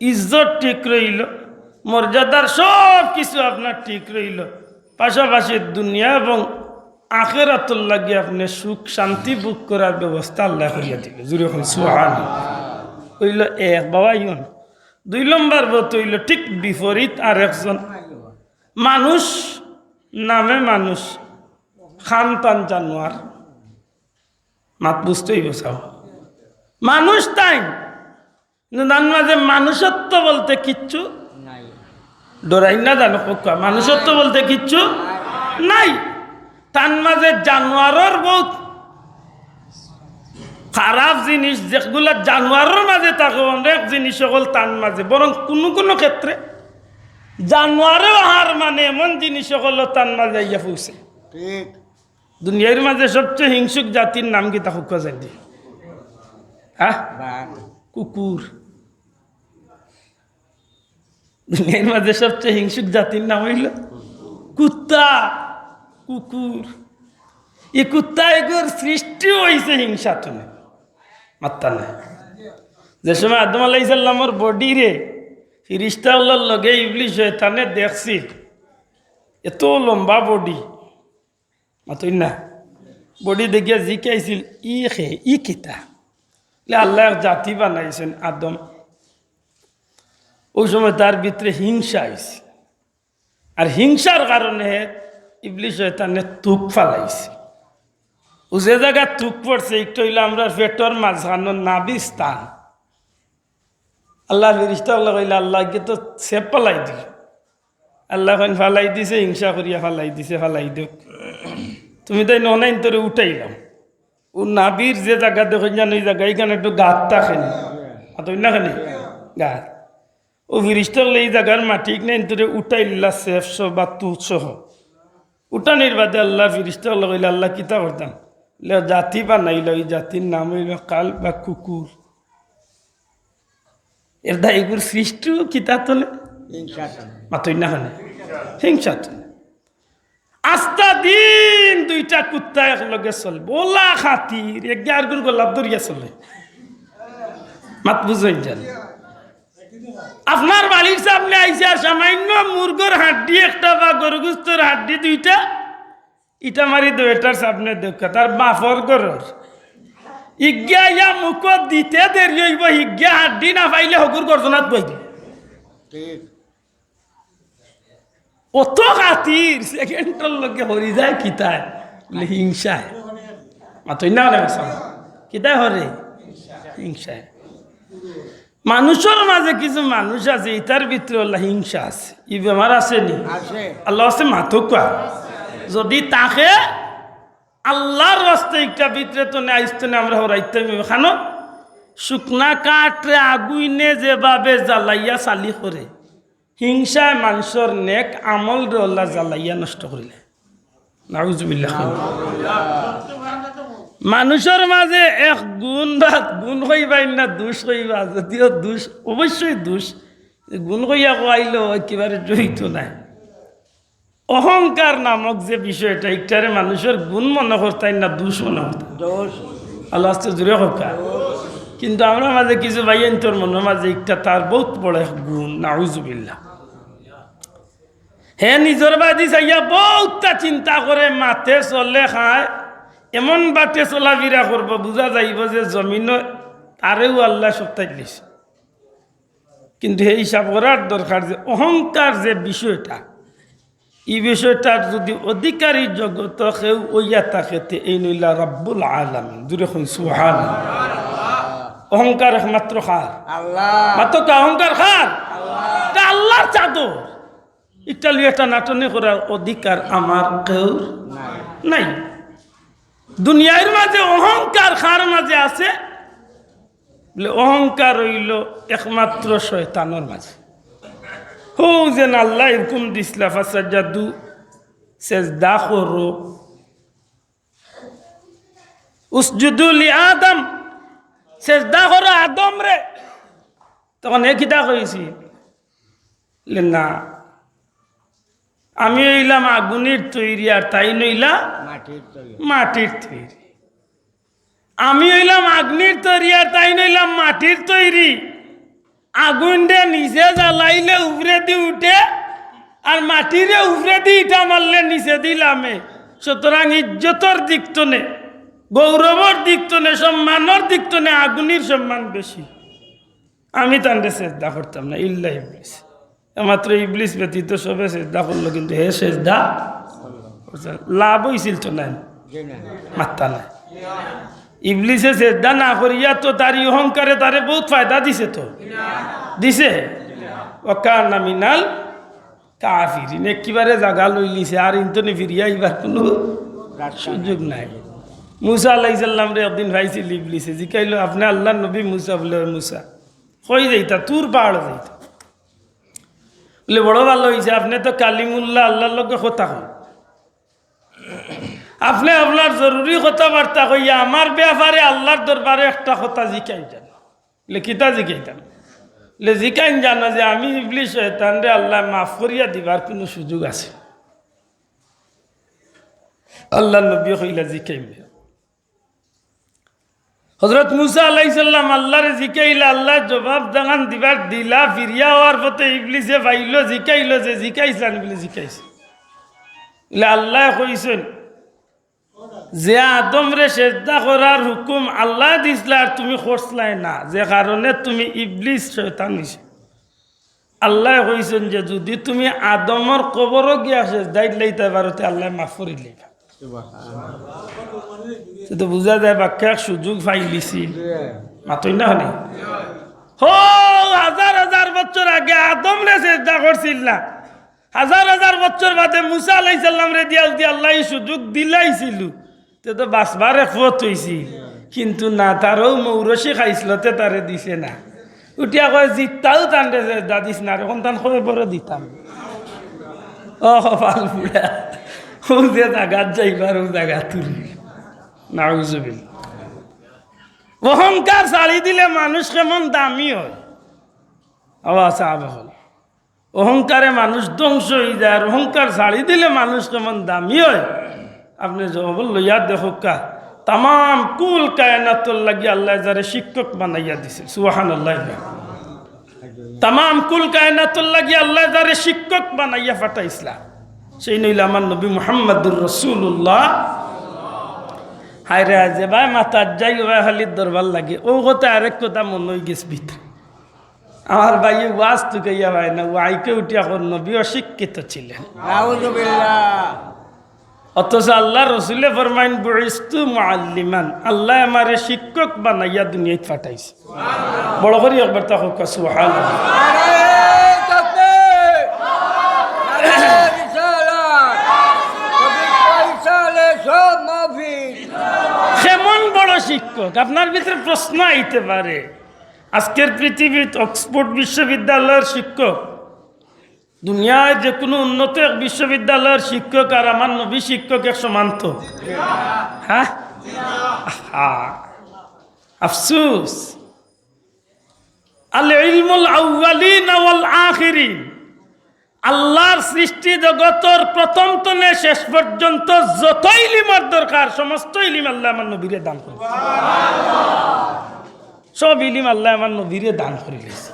ইজ্জত ঠিক রইল, মর্যাদার সব কিছু আপনার ঠিক রইল, পাশাপাশি দুনিয়া এবং আখিরাতুল লাগি আপনি সুখ শান্তি ভোগ করার ব্যবস্থা আল্লাহ করিয়া দিল। জুড়ে সুবহান হইল এক বাবা ইয়ন। 2 নম্বর বত হইল ঠিক বিপরীত, আর একজন মানুষ নামে মানুষ, খান পান জানোয়ার, মাত বুঝতেই বসাও মানুষ তাই তার মাঝে মানুষত্ব বলতে কিচ্ছু ডরাই না, জানো পক্কা মানুষত্ব বলতে কিচ্ছু নাই। তার মাঝে জানোয়ারের বহুত খারাপ জিনিস যেগুলা জানোয়ারের মাঝে থাকে, অনেক জিনিস সকল তার মাঝে, বরং কোনো কোনো ক্ষেত্রে জানোয়ারেও হার মানে এমন জিনিস সকল তার মাঝে ইয়া পৌঁছে। দুনিয়ার মাঝে সবচেয়ে হিংসুক জাতির নাম কি তা হুকা জানি? হ্যাঁ, কুকুর। দুনিয়ার মাঝে সবচেয়ে হিংসুক জাতির নাম হইল কুত্তা, কুকুর। এই কুত্তা এগুলোর সৃষ্টি হয়েছে হিংসা তুমি মাত্তা না। যে সময় আদম আলাইহিস সালামের বডি রে ফিরিস্তাগুলোর লগে ইবলিস শয়তানে দেখছি এত লম্বা বডি, মাতই না বডি দেখিয়া জিজ্ঞাসিল ই কিতা? আল্লাহ জাতি বানাইছেন আদম। ওই সময় তার ভিতরে হিংসা আইছে, আর হিংসার কারণে ইবলিস শয়তানে তুক ফালাইছে। ও যে জায়গা তুক পড়ছে একটু হইলে আমরা পেটর মাঝখানোর নাভি স্থান আল্লাহর ফেরেশতা আল্লাহ কইলা আল্লাহকে তো সেপ পালাই দিল আল্লাহ খান ফালাই দিছে হিংসা করিয়া ফালাই দিছে ফালাই দিক তুমি তাই ননাইন তোরে উঠাইলাম ও নাবির যে জায়গা দেখো জানো ওই জায়গা এইখানে একটু গাঁতটা খেলি অতই না খানি গাছ ও ফিরিস্তা এই জায়গার মাটি নেই তোরে উঠাইলা সেফ বা তুৎসহ উঠানির বাদে আল্লাহ ফিরিস্তা আল্লাহ কইলা আল্লাহ কিতা করতাম জাতি বানাইল ওই জাতির নাম হইল কাল বা কুকুর এর দা এগুর সৃষ্টিও কিতা তোলে মাতই না খানে হিংসা তোলে আস্তা দিন দুইটা কুত্তা একলগে চলবে ওলা খাতির এগার গুর গোলাপ দরিয়া চলে মাত বুঝেন জান আপনার বাড়ির সামনে আইসে সামান্য মুরগোর হাড্ডি একটা বা গরুগুস্তর হাড্ডি দুইটা ইটা মারি দুইটার সামনে দেখা তার বাফর গরর ইজ্ঞা ইয়া মুখ দিতে দেরি হইব ইজ্ঞা হাড্ডি না পাইলে হগুর গর্জনাত বই অত খাতির সেকেন্ডের লগে হরি যায় কিতায় বলে হিংসায় মাতই না কিতায় হরে হিংসায় মানুষের মাঝে কিছু মানুষ আছে ইতার ভিতরে আল্লাহ হিংসা আছে ই বেমার আছে নি আল্লাহ আছে মাথকা যদি তাকে আল্লাহর রাস্তে একটা ভিতরে তো নেই আসতে না আমরা হরাইতে খানো শুকনা কাঠরে আগুইনে যেভাবে জ্বালাইয়া চালি করে হিংসায় মানুষের নেক আমল রে আল্লাহ জ্বালাইয়া নষ্ট করিলে নাউজুবিল্লাহ মানুষের মাঝে এক গুণ বা গুণ হইবাই না দোষ হইবা যদিও দোষ অবশ্যই দোষ গুণ হইয়া কইল একেবারে জড়িত নাই অহংকার নামক যে বিষয়টা একটারে মানুষের গুণ মনে করতাই না দোষ মনে করতাম আল্লাহ আস্তে জুড়ে হকা কিন্তু আমরা মাঝে কিছু ভাইয়েন তোর মনের মাঝে একটা তার বহুত বড় এক গুণ নাউজুবিল্লাহ হে নিজের বাদি চাইয়া বহুতটা চিন্তা করে মাথে চলে খায় এমন বাটে চলাফেরা করবো বোঝা যাইব যে জমিন তারেও আল্লাহ সপ্তাহ দিয়েছে কিন্তু এই হিসাব করার দরকার যে অহংকার যে বিষয়টা এই বিষয়টার যদি অধিকারী জগত কেউ ওইয়া থাকে এই নইলা রব্বুল আলামিন দূরে হন সুবহানাল্লাহ অহংকার একমাত্র খার আল্লাহ মাত্র অহংকার খার তা আল্লাহর চাদর ইটালি একটা নাটনে করার অধিকার আমার কেউ নাই দুনিয়ার মাঝে অহংকার খার মাঝে আছে বলে অহংকার হইল একমাত্র শয়তানের মাঝে হো যেন আল্লাহ এরকম দিসলা ফাসাজ্জাদু সেজদা করো উসজুদু লি আদম সেজদা করো আদম রে তখন এ কিতা কইছি না আমি হইলাম আগুনের তৈরি আর তাই নইলা মাটির তৈরি আমি হইলাম আগ্নির তৈরি আর তাই নইলাম মাটির তৈরি আগুন দিয়ে নিচে জ্বালাইলে উপরে দি উঠে আর মাটিরে উপরে দি ইটা মারলে নিচে দিলামে সুতরাং ইজ্জতর দিক তো নে গৌরবর দিক তো নে সম্মানের দিক তো নে আগুনের সম্মান বেশি আমি তান্ডে সেজদা করতাম না ইল্লা ইবলিস মাত্র ইবলিস ব্যতীত সবে সেজদা করলো কিন্তু হে সেজদা লাভ হয়েছিল তো নাই মাত্তা নাই ইবলিসে সেজদা না করিয়া তো তার অহংকারে তারে বহুত ফায়দা দিছে তো দিছে ওয়াকানা মিনাল কাফিরিন একেবারে জায়গা লই লিছে আর ইন্তনে ফিরিয়া এবার কোনো সুযোগ নাই মুসা আলাইহিস সালাম রে একদিন ভাইছিল ইবলিসে জিকাইলো আপনি আল্লাহর নবী মুসা বলে মুসা কই যাইতা তুর পাহাড় যাইতা বলে বড় ভালো হয়েছে আপনি তো কালিমুল্লাহ আল্লাহর লগে কথা কন আপনি আপনার জরুরি কথাবার্তা কইয়া আমার ব্যাপারে আল্লাহর দরবারে একটা কথা জিকাই যান বলে কিতা জিকাইতাম বলে জিকাইন জানো যে আমি ইবলিস শয়তান রে আল্লাহ মাফ করিয়া দিবার কোনো সুযোগ আছে আল্লাহ নবী কইলা জিকাইম হযরত মুসা আলাইহিস সালাম আল্লাহর জিকাইলা আল্লাহ জবাব দাগান দিবার দিলা ফিরিয়া হওয়ার পথে ইবলিসে ভাইলো জিকাইলো যে জিকাইছান বলে জিকাইছে বলে আল্লাহ কইছেন যে আদম রে সেজদা করার হুকুম আল্লাহ দিছলা আর তুমি করছলাই না যে কারণে তুমি ইবলিস শয়তান হইছে আল্লাহ কইছেন যে যদি তুমি আদমর কবরও গিয়া সেজদা দিলাইতে পারো তে আল্লাহ মাফ করে দিবা তো বুঝা যায় বাক্যা সুযোগ পাইলিছি মাতই না হলে হো হাজার হাজার বছর আগে আদম রে চেষ্টা করছিল না, হাজার হাজার বছর বাদে মুসা আলাইহিস সালাম রে দিয়া আল্লাহ সুযোগ দিলাইছিল, তে তো বাঁচবার একমত হয়েছি, কিন্তু না তারও মৌরসি খাইছিল তে তারে দিছে না। উঠিয়া কয় জিততাও টানতে দাদিস না, এখন তান খবর বড় দিতাম। ও ভাল বুড়া ও যে জাগাত যাইবার ও জাগা তুলি নাউজুবিল। অহংকার ছাড়ি দিলে মানুষ কেমন দামি হয়। অহংকারে মানুষ ধ্বংস হয়ে যায়, আর অহংকার ছাড়ি দিলে মানুষ কেমন দামি হয়। আপনি জবাব লইয়া দেখো কা তাম কুল কায়নাতুল লাগি আল্লাহ যারে শিক্ষক বানাইয়া দিছে, সুবহানাল্লাহ। তাম কুল কায়নাতুল লাগি আল্লাহ যারে শিক্ষক বানাইয়া পাঠাইছিলা, সেই নইল আমার নবী মুহাম্মদুর রাসূলুল্লাহ। হায়রে যে ভাই মাথার যাই ভাই খালি দরবার লাগে, ও কথা আরেক কথা মনে হয়ে গেছে ভিতরে। আমার ভাই ওয়াজ তুকাইয়া ভাই না, ও আইকে উঠিয়া কোন নবী অশিক্ষিত ছিলেন, অথচ আল্লাহ রসুলে ফরমাইন বুইস্তু মুআল্লিমান, আল্লাহ আমারে শিক্ষক বানাইয়া দুনিয়ায় পাঠাইছে। বড় করে একবার তা হোক সুবহানাল্লাহ। কেমন বড় শিক্ষক! আপনার ভিতরে প্রশ্ন আইতে পারে, আজকের পৃথিবীতে অক্সফোর্ড বিশ্ববিদ্যালয়ের শিক্ষক, দুনিয়ায় যে কোনো উন্নত এক বিশ্ববিদ্যালয়ের শিক্ষক আর আমার নবী শিক্ষক এক সমান তো? হ্যাঁ, আফসুস। আল ইলমুল আউয়ালিন ওয়াল আখিরিন, আল্লাহর সৃষ্টি জগতের প্রথম তনে শেষ পর্যন্ত যত ইলিমের দরকার সমস্ত ইলিম আল্লাহ আমার নবীরে দান করে। সব ইলিম আল্লাহ আমার নবীরে দান করে গেছে।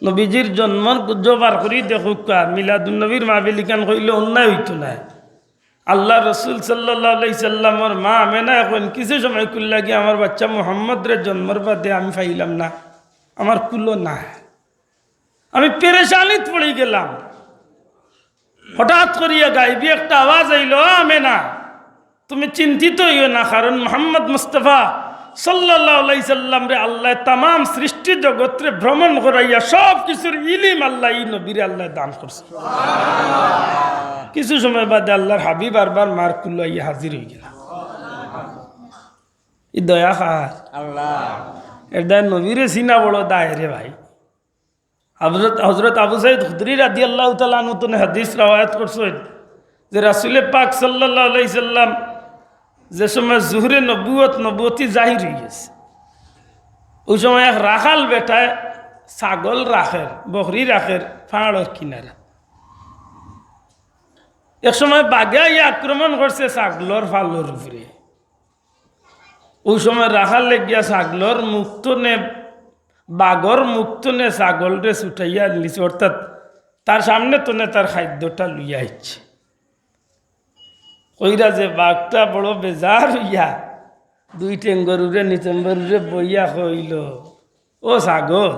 নবীজির জন্মর জবার করি দেখুক, মিলাদুন নবীর মাহফিলিকান কইলে অন্যায় হইতো না। আল্লাহ রসুল সাল্লাল্লাহু আলাইহি সাল্লামর মা আমেনা এখন কিছু সময় কুল্লা গিয়ে আমার বাচ্চা মোহাম্মদ রে জন্মর বাদে আমি পাইলাম না, আমার কুলো না, আমি পেরেশানিত পড়ে গেলাম। হঠাৎ করিয়া গাইবি একটা আওয়াজ আইল, আমেনা তুমি চিন্তিত হইও না, কারণ মোহাম্মদ মুস্তাফা সাল্লাল্লাহু আলাইহি সাল্লাম রে আল্লাহ তামাম সৃষ্টি জগৎরে ভ্রমণ করাইয়া সব কিছুর ইলিম আল্লাহ এই নবীরে আল্লাহ দান করছে। কিছু সময় বাদে আল্লাহর হাবিব বারবার মার কুলাইয়া হাজির হয়ে গেল। ই দয়া খার আল্লাহ, এটা নবীরে সিনা বড় দায় রে ভাই। হযরত আবু সাঈদ খুদরি রাদিয়াল্লাহু তাআলা আনহু তো হাদিস রওয়ায়াত করছেন যে রাসূল পাক সাল্লাল্লাহু আলাইহি সাল্লাম যে সময় জুহরে নবুয়তি জাহির হয়ে গেছে, ওই সময় এক রাখাল বেটায় ছাগল রাখের, বকরি রাখের পাহাড়ের কিনারা। এক সময় বাঘে আক্রমণ করছে ছাগলর ফালোর উপরে। ওই সময় রাখাল লেগিয়া ছাগলর মুক্ত নে বাঘর মুক্ত নে ছাগলরে ছুটাইয়া নিছে, অর্থাৎ তার সামনে তো নে তার খাদ্যটা লইয়া ইচ্ছে। কইরা যে বাঘটা বড় বেজার হইয়া দুই টেঙ্গরুরে নিচেম্বরুরে বইয়া কইল, ও ছাগল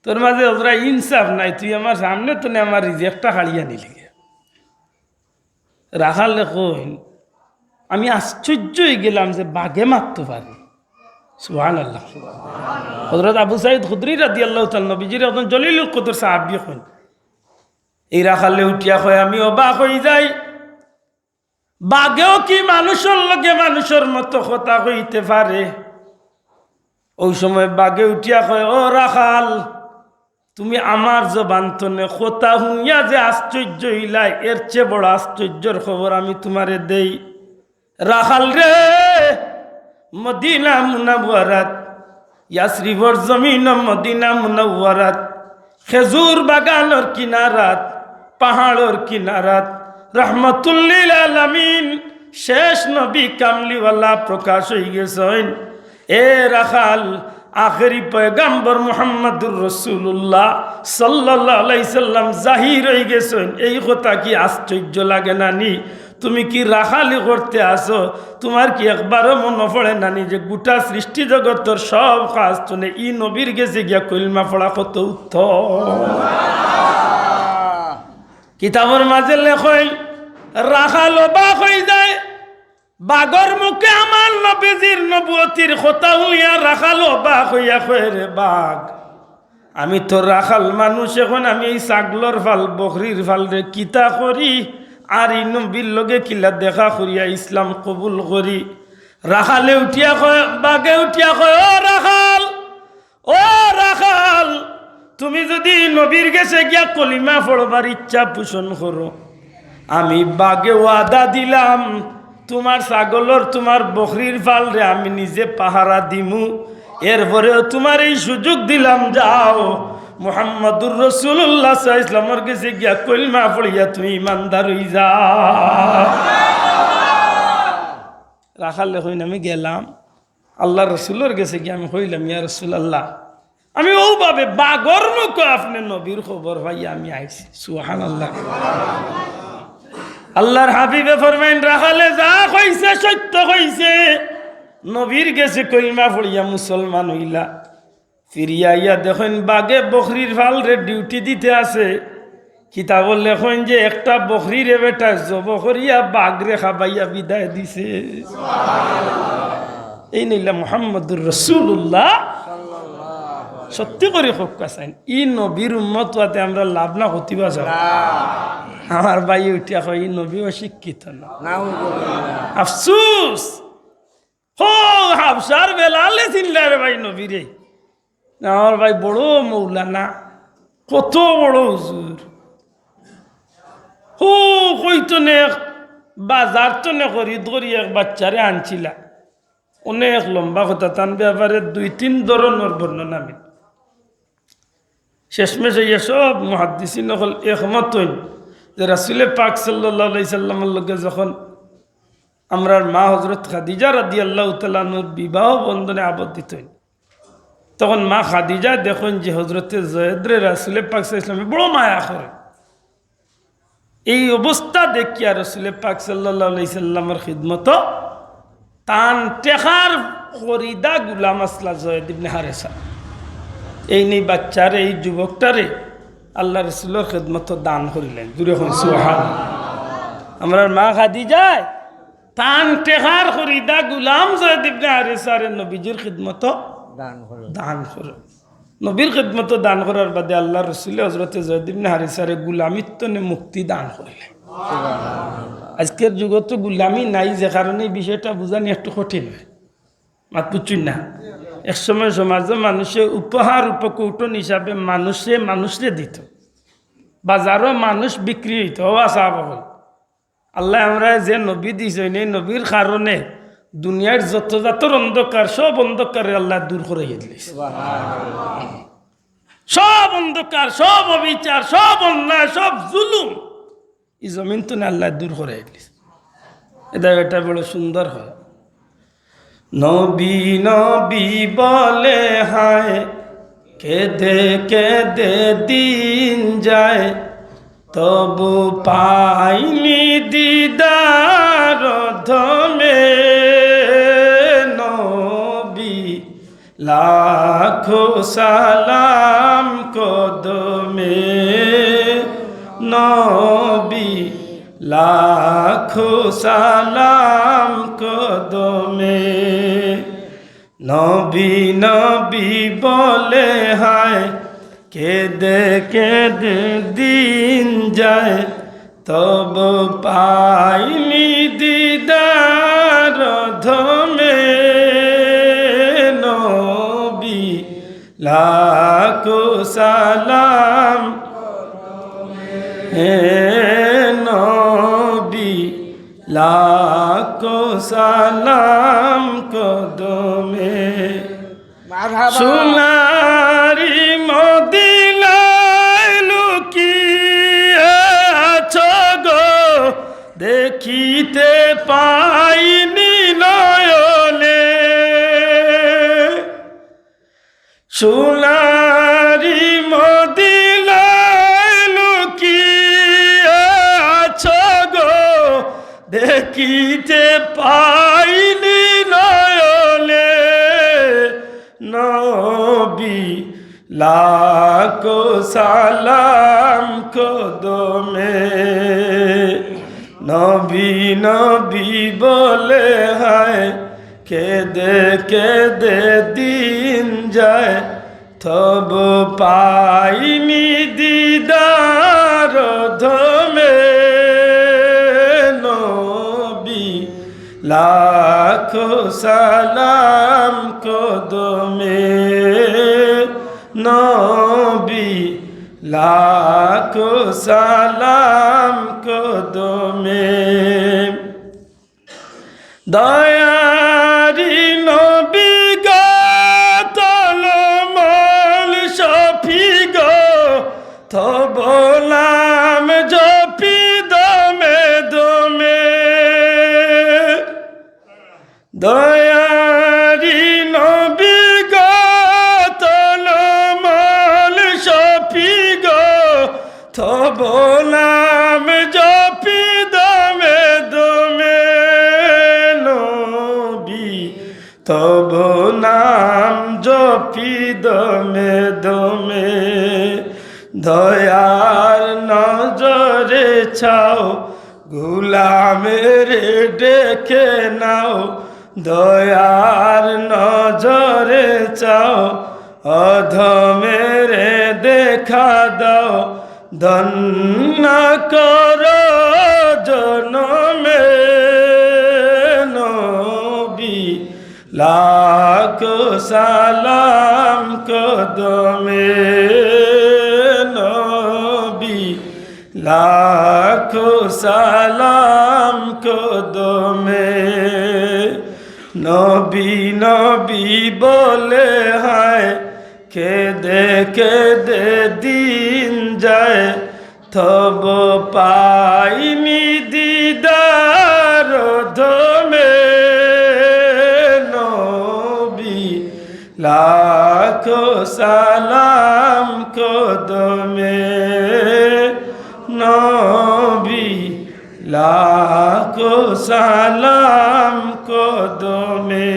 তোর মাঝে ওরা ইনসাফ নাই, তুই আমার সামনে তো নে আমার রিজেক্টটা হারিয়া নিলি। রাখালে কইন আমি আশ্চর্য হয়ে গেলাম যে বাঘে মারতে পারে। সুবহানাল্লাহ। হযরত আবু সাঈদ খুদরি রাদিয়াল্লাহু তাআলা নবীজির একজন জলিলুল কদর সাহাবী হন। এই রাখালে উঠিয়া কয় আমি অবাক হয়ে যাই, বাঘেও কি মানুষের লগে মানুষের মতো কথা কইতে পারে? ওই সময় বাঘে উঠিয়া কয়, ও রাখাল তুমি আমার জবান তনে কথা শুনিয়া যে আশ্চর্য হইলাই, এর চেয়ে বড় আশ্চর্যর খবর আমি তোমারে দেই। রাখাল রে, মদিনা মুনাওয়ারাত, ইয়াসরিফর জমিন মদিনা মুনাওয়ারাত, খেজুর বাগানের কিনারাত, পাহাড়ের কিনারাত রহমতুল লিল আলামিন শেষ নবী কামলিওয়ালা প্রকাশ হয়ে গেছেন। এ রাখাল, আখেরি পয়গাম্বর মুহাম্মদুর রাসূলুল্লাহ সাল্লাল্লাহু আলাইহি সাল্লাম জাহির হয়ে গেছেন। এই কথা কি আশ্চর্য লাগে নানি? তুমি কি রাখালি করতে আসো? তোমার কি একবারও মনে পড়ে নানি যে গোটা সৃষ্টি জগতের সব কাজ তুমি ই নবীর গেছে গিয়া কলমা পড়া কত উত্তম। কিতাবের মাঝে লেখেন রাখাল বাঘ হয়ে যায়। বাঘর মুখে আমার নবীজির নবুয়তির কথা হইয়া রাখাল বাঘ হইয়া কয় রে বাঘ, আমি তো রাখাল মানুষ, এখন আমি এই ছাগলর ফাল বকরির ফাল রে কিতা করি আর এই নবীর লগে কিলা দেখা করিয়া ইসলাম কবুল করি। রাখালে উঠিয়া কয়, বাঘে উঠিয়া কয়, ও রাখাল, ও রাখাল, তুমি যদি নবীর গেছে গিয়া কলিমা পড়বার ইচ্ছা পোষণ করো, আমি বাঘে ওয়াদা দিলাম তোমার ছাগলর তোমার বকরির ফাল রে আমি নিজে পাহারা দিমু। এরপরেও তোমার এই সুযোগ দিলাম, যাও মুহাম্মাদুর রাসূলুল্লাহ সাল্লাল্লাহু আলাইহি ওয়াসাল্লামের কাছে গিয়া কলিমা পড়িয়া তুমি ইমানদার হই যাও। রাখালে হইন আমি গেলাম আল্লাহ রসুলের কাছে গিয়ে আমি হইলাম, ইয়া রাসূলুল্লাহ, আমি ওভাবে বাঘর মুখে আপনি নবীর খবর ভাই আমি আইছি। সুবহানাল্লাহ। আল্লাহর হাবিবে ফরমাইন, রাখালে যা কইছে সত্য কইছে, নবীর গেছে কলিমা পড়িয়া মুসলমান হইলা। ফিরিয়া ইয়া দেখেন বাঘে বকরির ফাল রে ডিউটি দিতে আছে। কিতাব লেখেন যে একটা বকরি রে বেটা জব করিয়া বাঘ রে খাবাইয়া বিদায় দিছে। এই নিলা মুহাম্মদুর রাসূলুল্লাহ সত্যি করে হোক কাছেন ই নবীর উম্মত হতে আমরা লাভ না হতিবা যাব। আমার ভাই উঠিয়া কয় ই নবী অশিক্ষিত না, আফসুস হো হাফসার বেলালে চিনলা রে ভাই নবী রে। আমার ভাই বড় মৌলানা, কত বড় হুজুর, হো কইতো নে বাজার তো নে খরিদ করি এক বাচ্চারে আনছিলা। অনেক লম্বা কথা, তান ব্যাপারে 2-3 ধরনের বর্ণনা আমি শেষমেশ হইয়া সব মুহাদ্দিসিন হল একমত হইন যে রাসূল পাক সাল্লাল্লাহু আলাইহি সাল্লামের লগে যখন আমরার মা হযরত খাদিজা রাদিয়াল্লাহু তাআলা আনহার বিবাহ বন্ধনে আবদ্ধিত হইন, তখন মা খাদিজা দেখেন যে হযরতে জয়েদ রে রাসূল পাক সাল্লাল্লাহু আলাইহি সাল্লাম বড় মায়া করে। এই অবস্থা দেখিয়া রাসূল পাক সাল্লাল্লাহু আলাইহি সাল্লামের খিদমত তান টেকার খরিদা গুলাম আসলা জয়েদ ইবনে হারেসা, এই নেই বাচ্চারে এই যুবকটারে আল্লাহ রসুলের খিদমত দান করিলেন। দূরে হন সুবহানাল্লাহ। আমরা মা খাদিজায় তান টেকার খরিদা গুলাম জয়েদ ইবনে হারেসারে নবীজির খিদমত দান করে। নবীর খিদমত দান করার বাদে আল্লাহ রসুল হযরতে জয়েদ ইবনে হারেসারে গুলামিত্বনে মুক্তি দান করিলেন। আজকের যুগে তো গুলামি নাই, যে কারণে এই বিষয়টা বুঝানি একটু কঠিন হয়। মাত বুঝছেন না? এক সময় সমাজে মানুষে উপহার উপকৌটন হিসাবে মানুষে দিত, বাজারও মানুষ বিক্রি হইত। আসা বল আল্লাহ আমরা যে নবী দিয়েছেন এই নবীর কারণে দুনিয়ার যত জাতর অন্ধকার সব অন্ধকারে আল্লাহ দূর করে দিয়েছে। সব অন্ধকার, সব অবিচার, সব অন্যায়, সব জুলুম এই জমিন তো আল্লাহ দূর করে দিয়েছে। এটা বড় সুন্দর হয়। নবী নবী বলে হায় কেঁদে কেঁদে দিন যায়, তবু পাইনি দিদার ধমে। নবী লাখো সালাম কদমে, নবী লাখো সালাম কদমে। নবী নবী বলে হায় কেঁদে কেঁদে দিন যায়, তব পাইনি দিদার ধমে। নবী লাখো সালাম হে নবী লাখো সালাম কদমে। সোনারি মদিনায় লুকিয়ে আছো গো, দেখিতে পাইনি নয়নে। সোনারি মদিনায় লুকিয়ে আছো গো, দেখিতে পাইনি নয়নে। নবী লাখো সালাম কদমে, নবী নবী বলে হায় কেঁদে কেঁদে দিন যায় তবু পাইনি দিদার ধমে নবী লাখো সালাম কদমে নবী লাখো সালাম কদমে দয়ারি নবী গো তলমল শফি গো তব নাম জপি দমে দমে দয়ারি নবী গো তলমল শফি গো তব নাম জপি দমে দমে নবী তব নাম জপি দমে দমে দয়ার নজরে ছাও গোলামের ডেকে নাও দয়ার নজরে চাও অধমের দেখা দাও ধন্য কর জনমে নবী লাখো সালাম কদমে নবী লাখো সালাম কদমে নবী নবী বলে হায় কেঁদে কেঁদে দিন যায় তব পাইনি দিদার ধমে নবী লাখো সালাম কদমে নবী লাখো সালাম কদমে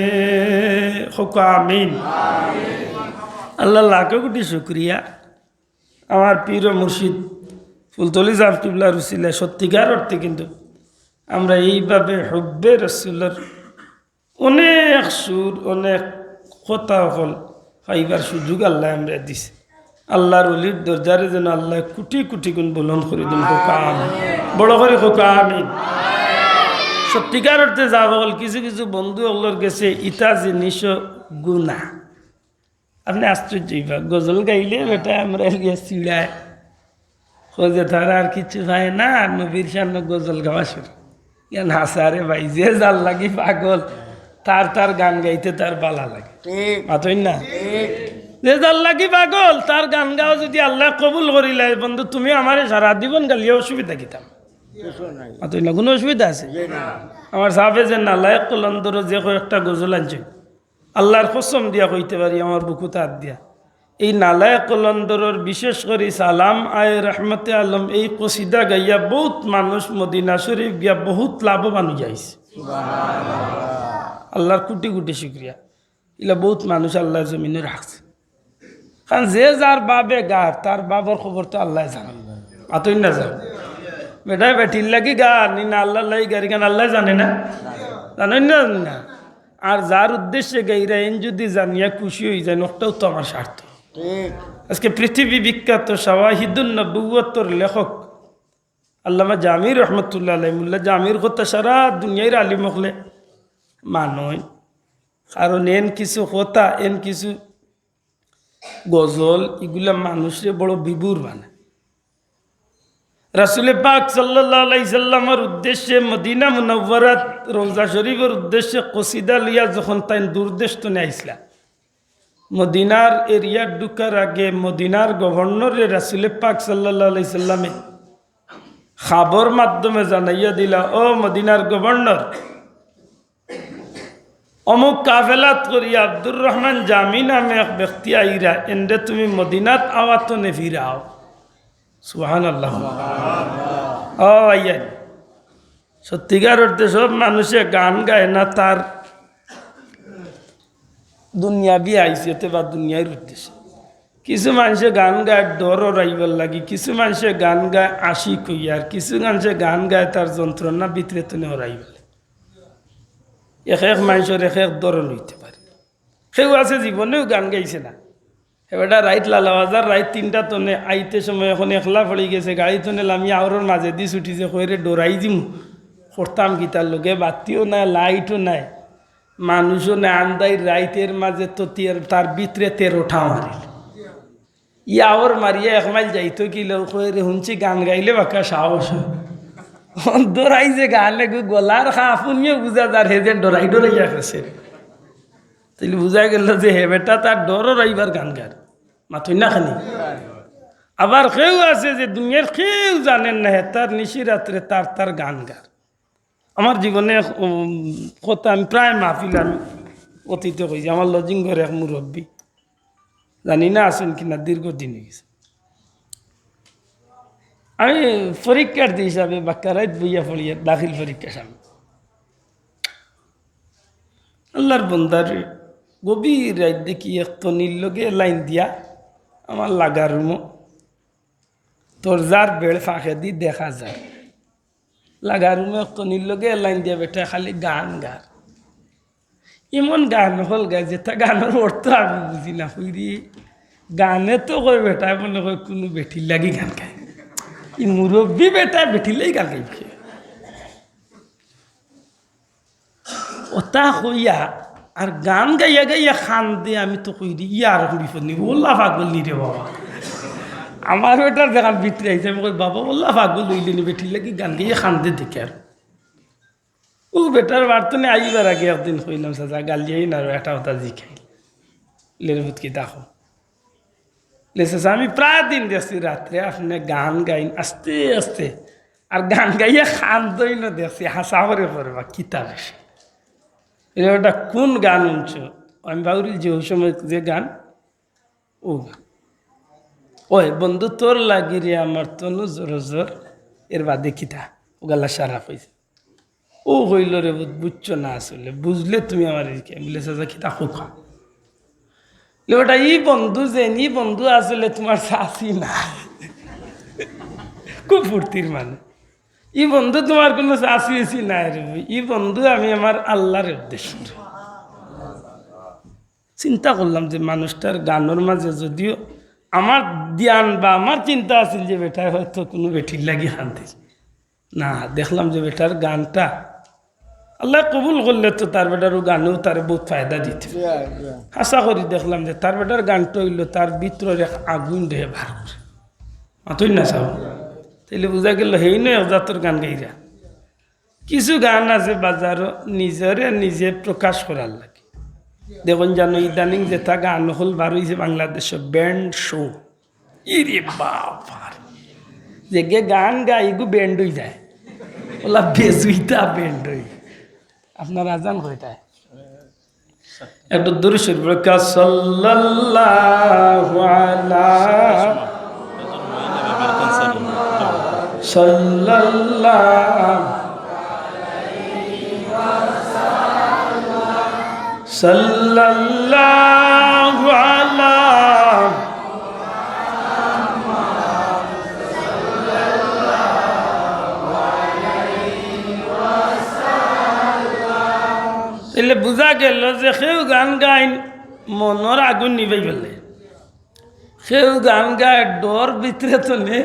হোকা আমিন আল্লাহ লাখো কোটি শুক্রিয়া আমার পীর ও মুর্শিদ ফুলতলি জাফ কিবলা রুসিলা সত্যিকার অর্থে কিন্তু আমরা এইভাবে হুব্বে রাসূলের অনেক সুর অনেক কথা হল পাইবার সুযোগ আল্লাহ আমরা দিছে আল্লাহর অলির দরজারে যেন আল্লাহ কোটি কোটি গুণ বলন করে দিন হোকা আমিন বড় করে হোকা আমিন সত্যিকার অর্থে যা বল কিছু কিছু বন্ধু আল্লাহর গেছে ইতা জিনিস গুণা আপনি আশ্চর্য গজল গাইলে বেটা আমরা চিড়ায় খোঁজে তারা আর কিছু ভাই না আর নবীর সামনে গজল গাওয়া শুরু ইয়া নাসারে ভাই যে জাল লাগি পাগল তার গান গাইতে তার বালা লাগে মাতই না যে জাল লাগি পাগল তার গান গাও যদি আল্লাহ কবুল করিলে বন্ধু তুমি আমার সারা জীবন গালিয়ে অসুবিধা কিতাম মাতই না কোনো অসুবিধা আছে আমার সাফে যে নালায়ক কলন্দর যে কয়েকটা গজল আনছে আল্লাহর কসম দিয়া কইতে পারি আমার বুকুতে হাত দিয়া এই নালায় কলন্দরের বিশেষ করে সালাম আয় রহমতে আলম এই কসিদা গাইয়া বহুত মানুষ মদিনা শরীফ গিয়া বহুত লাভবান যাইছে আল্লাহর কোটি কোটি শুক্রিয়া ইলা বহুত মানুষ আল্লাহ জমিনে রাখছে কারণ যে যার বাবে গার তার বাবার খবর তো আল্লাহ জানে আতই না যান বেটাই বেঠির লাগি গার নি না আল্লাহ লাগি গাড়ি গান আল্লাহ জানে না জানেন না না আর যার উদ্দেশ্যে গাইরা এন যদি জানিয়া খুশি হয়ে যায় ওটাও তো আমার স্বার্থ আজকে পৃথিবী বিখ্যাত শাওয়াহিদুন নবুওয়াতের লেখক আল্লামা জামির রহমতুল্লাহ আলাইহি মুল্লা জামির কথা সারা দুনিয়ার আলিম হলে মানয় কারণ এন কিছু কথা এন কিছু গজল এগুলা মানুষের বড় বিভুর বানায় রাসূল পাক সাল্লাল্লাহু আলাইহি সাল্লামের উদ্দেশ্যে মদিনা মুনাওয়ারাত রওজা শরীফের উদ্দেশ্যে কসিদা লিয়া যখন তাই দূরদেশ তো আইসলা মদিনার এরিয়া ঢুকার আগে মদিনার গভর্নরে রাসূল পাক সাল্লাল্লাহু আলাইহি সাল্লামে খবর মাধ্যমে জানাইয়া দিলা ও মদিনার গভর্নর অমুক কাফেলাত করি আব্দুর রহমান জামি নামে এক ব্যক্তি আইরা এন্ডে তুমি মদিনাত আওয়াত নে ফিরাও সুবহানাল্লাহ ও ভাইয়া সত্যিকার অর্থে সব মানুষে গান গায় না তার দুনিয়াবি আইসিতে বা দুনিয়ার উদ্দেশ্যে কিছু মানুষে গান গায় ডরও রাইবার লাগি, কিছু মানুষে গান গায় আশি কইয়ার, কিছু মানুষে গান গায় তার যন্ত্রণা ভিতরে তো রাইবার। এক এক মানুষের এক এক দর লইতে পারে। সেও আছে জীবনেও গান গাইছে না, এবার রাইট লালাবাজার রাইট 3টা তনে আইতে সময় এখন একলা পড়ে গেছে, গাড়ি তনে আমি আওরের মাঝে দিয়ে ছুটিছে কইরে ডরাই দিম করতাম কি তার লোকে, বাতিও নাই লাইটও নাই মানুষও নাই, আন্দাই রাইতের মাঝে তো তার ভিতরে 13টা মারিল। আওর মারিয়া 1 মাইল যাইতো কি লোক কইরে শুনছি গান গাইলে বাঁকা সাহস ডরাই যে গান লাগবে গলার খাফুনিও বুঝা যার হে যে ডরাই ডরাইয়া গেছে, তাইলে বুঝা গেল যে হে বেটা তার ডরও রাইবার গান গার মাথুই না খানি। আবার কেউ আছে যে দুনিয়ার কেউ জানেন না হে তার নিশি রাত্রে তার তার গান গার। আমার জীবনে কথা আমি প্রায় মাহফিল আমি অতীতে কইছি, আমার লজিং ঘরে এক মুরব্বী জানি না আসেন কিনা দীর্ঘদিন হয়ে গেছে, আমি পরীক্ষার্থী হিসাবে বাক্কারাইত বইয়া পড়িয়া দাখিল পরীক্ষা সামনে আল্লাহর বন্দার গভীর রাত দেখি এক তনির লগে লাইন দিয়া আমার লাগা রুমো তোর যার বেড় ফাঁকে দি দেখা যায় লাগা রুমে এক তনির লগে লাইন দিয়া বেটা খালি গান গার। এমন গান হল গায় যেটা গানের অর্থ আমি বুঝি না, হইরি গানে তো কয় বেটা মনে হয় কোনো বেঠির লাগি গান গায়, ই মুরব্বী বেটা বেঠিলেই গান গাইবে ওটা হইয়া আর গান গাইয়া গাইয়া খান দে। আমি তো কইরি ইয়ার বিপদ নিব ওল্লা পাগল নি রে বাবা, আমার বেটার দেখান ভিতরে আইছে, আমি কই বাবা ওল্লা পাগল লইলে নি বেঠির লাগি গান গাইয়া খান দে দেখে। আর ও বেটার বার্তনে আইবার আগে একদিন কইলাম সাজা গালিয়াই না একটা কথা জি খাই লের ভূত কি দেখো লেসা আমি প্রায় দিন দেখছি রাত্রে আপনি গান গাইন আস্তে আস্তে আর গান গাইয়া খান দই না দেখছি হাসা করে পড়বা কিতাব এসে এটা কোন গান শুনছ। আমি ভাবি যে ওই সময় যে গান ও গান ওই বন্ধু তোর লাগি রে আমার তনু জোর জোর এর বাদে কিতা ও গালা সারা পাইছে ও হইল রে বুঝছো না আসলে বুঝলে তুমি আমার বলে সাজা খিতা খোখা ওটা ই বন্ধু যে ই বন্ধু আসলে তোমার শাসি না খুব ফুর্তির মানে ই বন্ধু তোমার কোনো শাসি এসি নাই রে ই বন্ধু আমি আমার আল্লাহর উদ্দেশ্য। চিন্তা করলাম যে মানুষটার গানের মাঝে যদিও আমার ধ্যান বা আমার চিন্তা আছিল যে বেটায় হয়তো কোনো বেঠির লাগি শান্তি না, দেখলাম যে বেটার গানটা আল্লাহ কবুল করলে তো তার বেটারও গানেও তার বহুত ফায়দা দিতে। আশা করি দেখলাম যে তার বেটার গানটা হইল তার ভিতরের এক আগুন দেহে বার করে মাতই না চাও, তাইলে বোঝা গেল হেই নয় অজাতর গান গাইরা। কিছু গান আছে বাজারও নিজরে নিজে প্রকাশ করার লাগে। দেখুন জানো ইদানিং যেটা গান হল বার হয়েছে বাংলাদেশে ব্যান্ড শো, ইরে বাবার যে গে গান গাই গু ব্যান্ড হয়ে যায় ওলা বেজুইতা ব্যান্ড হই। আপনার আজান কয়টায় একটু দূর শরীফ সাল্লাল্লাহু আলা সাল্লাল্লাহু আলা এলে বুঝা গেল যে সেও গান গাইন মনের আগুন নিবাই ফেলে, সেও গান গায় ডর ভিতরে তো নে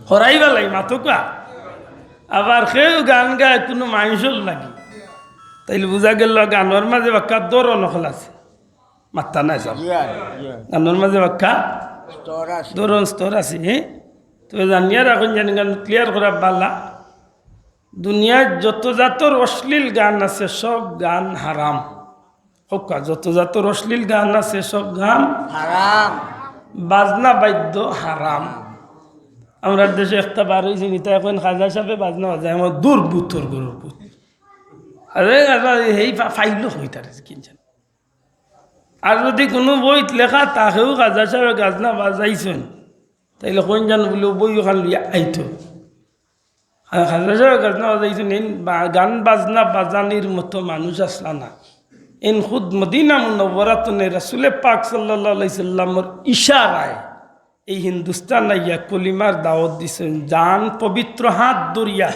হরাই পেলাই মাথকা, আবার সেও গান গায় কোনো মানুষের লাগে। তাইলে বুঝা গেল গানের মাঝে বাক্কা দরও নকল আছে মাত্তা নাই সব গানের মাঝে বাক্কা দরন স্তর আছে। তবে জানিয়ার এখন জানি গান ক্লিয়ার করা পারলা দুনিয়ায় যত জাতর অশ্লীল গান আছে সব গান হারাম হোকা, যত জাতর অশ্লীল গান আছে সব গান হারাম, বাজনা বাদ্য হারাম। আমরা দেশে একটা বার হয়েছি নিতা এখন খাজা সাহেবে বাজনা বাজায় আমার দূর বুথর গরুর বুথ আরে এই ফাইল হইতার কিনছেন। আর যদি কোনো বইত লেখা তাকেও খাজা সাহেবে গাজনা বাজাইছেন তাইলে কোন জান বলে বই ওখান লিয়া আইতো গান বাজনা বাজানির মতো মানুষ আসলা না, ইন খুদ মদিনা মুনওয়ারাতুনে রাসূলে পাক সাল্লাল্লাহু আলাইহি সাল্লামর ইশারায় এই হিন্দুস্তান আইয়া কলিমার দাওয়াত দিছেন। জান পবিত্র হাত দরিয়া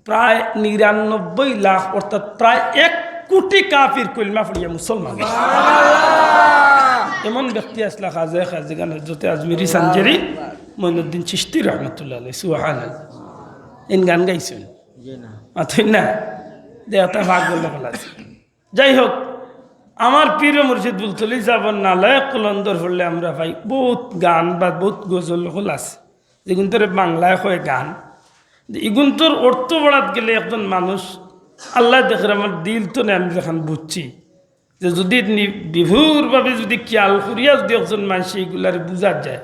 প্রায় ৯৯ লাখ অর্থাৎ প্রায় ১ কোটি কাফির কলিমা পড়িয়া মুসলমান হইছে। এমন ব্যক্তি আসলা খাজা খাজিগান হযরত আজমিরি সানজারি মঈনুদ্দিন চিশতি রহমাতুল্লাহ আলাইহি সুবহানাল্লাহ ইন গান গাইছেন মাথুই না দেহতা ভাগ বললে ফেলাছে। যাই হোক, আমার পীর মুর্শিদ বুলতলি যাবন নালায় কলন্দর পড়লে আমরা ভাই বহুত গান বা বহুত গজল হল আছে যেগুন তোর বাংলায় হয় গান, এগুন তোর অর্থ বড়াত গেলে একজন মানুষ আল্লাহ দেখে আমার দিল তো নেই। আমি যখন বুঝছি যে যদি বিভুরভাবে যদি খেয়াল করিয়া যদি একজন মানুষ এইগুলার বুঝা যায়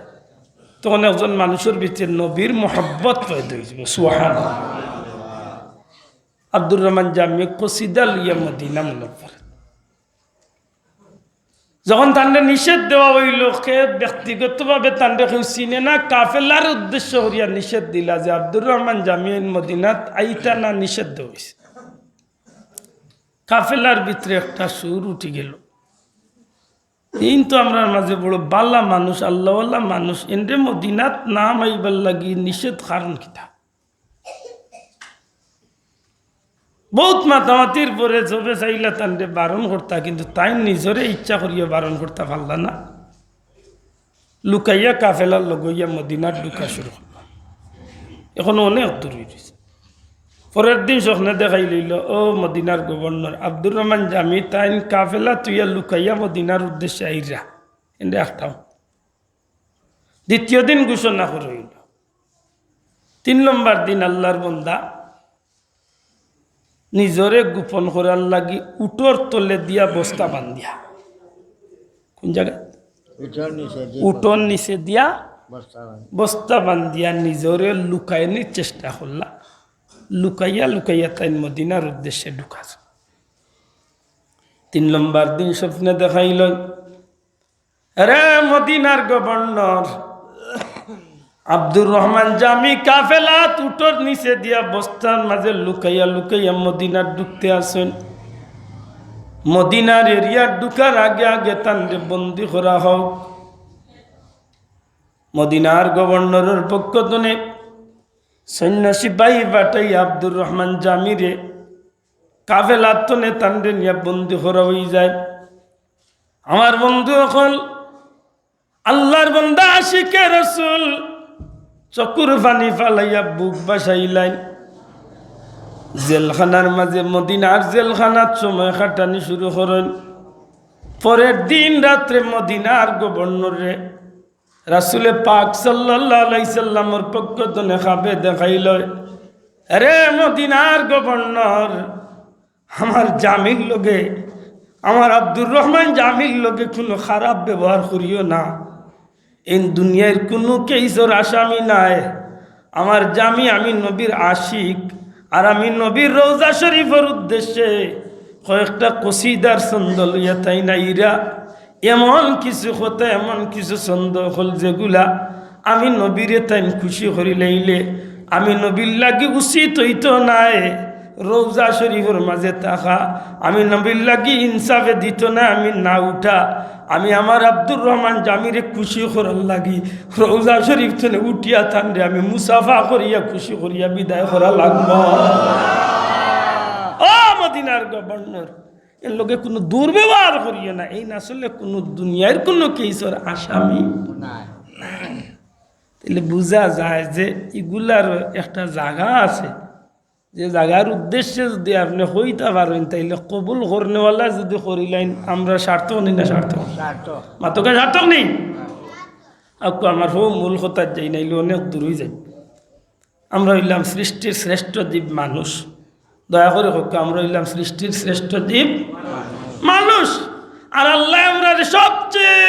তখন একজন মানুষের ভিতরে নবীর মোহাব্বত পয়দা হয়ে যাবে। সুবহানাল্লাহ। আব্দুর রহমান জামি কসিদা লিয়া মদিনা মুনওয়ারা যখন তান্ডে নিষেধ দেওয়া হইল, সে ব্যক্তিগতভাবে তান্ডে কেউ চিনে না, কাফেলার উদ্দেশ্য করিয়া নিষেধ দিলা যে আব্দুর রহমান জামি মদিনাত আইতা না, নিষেধ হয়েছে। কাফেলার ভিতরে একটা সুর উঠে গেল। কিন্তু আমরা মাঝে বড় বাল্লা মানুষ, আল্লাহওয়ালা মানুষ, এন্ডে মদিনাত নাম আইবার লাগি নিষেধ কারণ কিতা? বহুত মাতামাতির পরে চবে চাইলা তান্ডে বারণ করতা, কিন্তু তাই নিজরে ইচ্ছা করিয়া বারণ করতা পারলা না। লুকাইয়া কাফেলার লগইয়া মদিনার ঢুকা শুরু করল। এখন অনেক দূর হয়েছে। পরের দিন স্বপ্নে দেখাই লইল, ও মদিনার গভর্নর আব্দুর রহমান জামি তাইন কাফেলা তুইয়া লুকাইয়া মদিনার উদ্দেশ্যে আইরা এনে একটাও। দ্বিতীয় দিন ঘোষণা করে হইল। ৩ নম্বর দিন আল্লাহর বন্দা নিজরে গোপন করার লাগি উটোর তলে দিয়া বস্তা বান্ধিয়া, কোন জায়গায় উটোর নিচে দিয়া বস্তা বান্ধিয়া নিজরে লুকাইনির চেষ্টা করলা। লুকাইয়া লুকাইয়া তাই মদিনার উদ্দেশ্যে ঢুকাছ। ৩ নম্বর দিন স্বপ্নে দেখাইল, রে মদিনার গভর্নর আব্দুর রহমান জামি কাফেলা উটোর নিচে দিয়া বস্তার মাঝে লুকাইয়া লুকাইয়া মদিনার ঢুকতে আসেন। মদিনার এরিয়ার ঢুকার আগে আগে তান্ডে বন্দি করা হোক। মদিনার গভর্নরের পক্ষ থেকে সন্ন্যাসী বাই বাটাই আব্দুর রহমান জামিরে কাফেলার তনে তান্ডে নিয়ে বন্দি করা হয়ে যায়। আমার বন্ধু এখন আল্লাহর বান্দা আশিকে রাসূল চকুর পানি ফালাইয়া বুক বাসাইলেন। জেলখানার মাঝে মদিনার জেলখানার সময় কাটানি শুরু করেন। পরের দিন রাত্রে মদিনার গভর্নরে রাসূলে পাক সাল্লাল্লাহু আলাইহি সাল্লামের পক্ষ থেকে খাবে দেখাইল, আরে মদিনার গভর্নর আমার জামির লগে, আমার আব্দুর রহমান জামির লগে কোনো খারাপ ব্যবহার করিও না। এই দুনিয়ার কোনো কেসর আসামি নাই। আমার জামি, আমি নবীর আশিক, আর আমি নবীর রওজা শরীফের উদ্দেশ্যে কয়েকটা কসিদার ছন্দ লইয়া তাই না ইরা এমন কিছু কথা, এমন কিছু ছন্দ হল যেগুলা আমি নবীরে তাই খুশি করি লাইলে আমি নবীর লাগি উচিত হইতো নাই রওজা শরীফের মাঝে থাকা, আমি নবীর লাগি ইনসাফে দিত না আমি না উঠা, আমি আমার আব্দুর রহমান জামিরে খুশি করার লাগি রওজা শরীফ থেকে উঠিয়া থানরে আমি মুসাফা করিয়া খুশি করিয়া বিদায় করা লাগব। ও মদিনার গভর্নর, এর লোকে কোনো দুর্ব্যবহার করিও না। এই না আসলে কোনো দুনিয়ার কোনো কেসর আসামি তাহলে বোঝা যায় যে এগুলার একটা জায়গা আছে, যে জায়গার উদ্দেশ্যে যদি আপনি হইতে পারেন তাইলে কবুল করনেওয়ালা যদি করিলেন আমরা সার্থক নেই না সার্থক মাতকে সার্থক নেই। আকু আমার হো মূল কথা যাই নাইলে অনেক দূর হয়ে যাই। আমরা হইলাম সৃষ্টির শ্রেষ্ঠ জীব মানুষ। দয়া করে হোক, আমরা হইলাম সৃষ্টির শ্রেষ্ঠ জীব মানুষ, আর আল্লাহ আমরা সবচেয়ে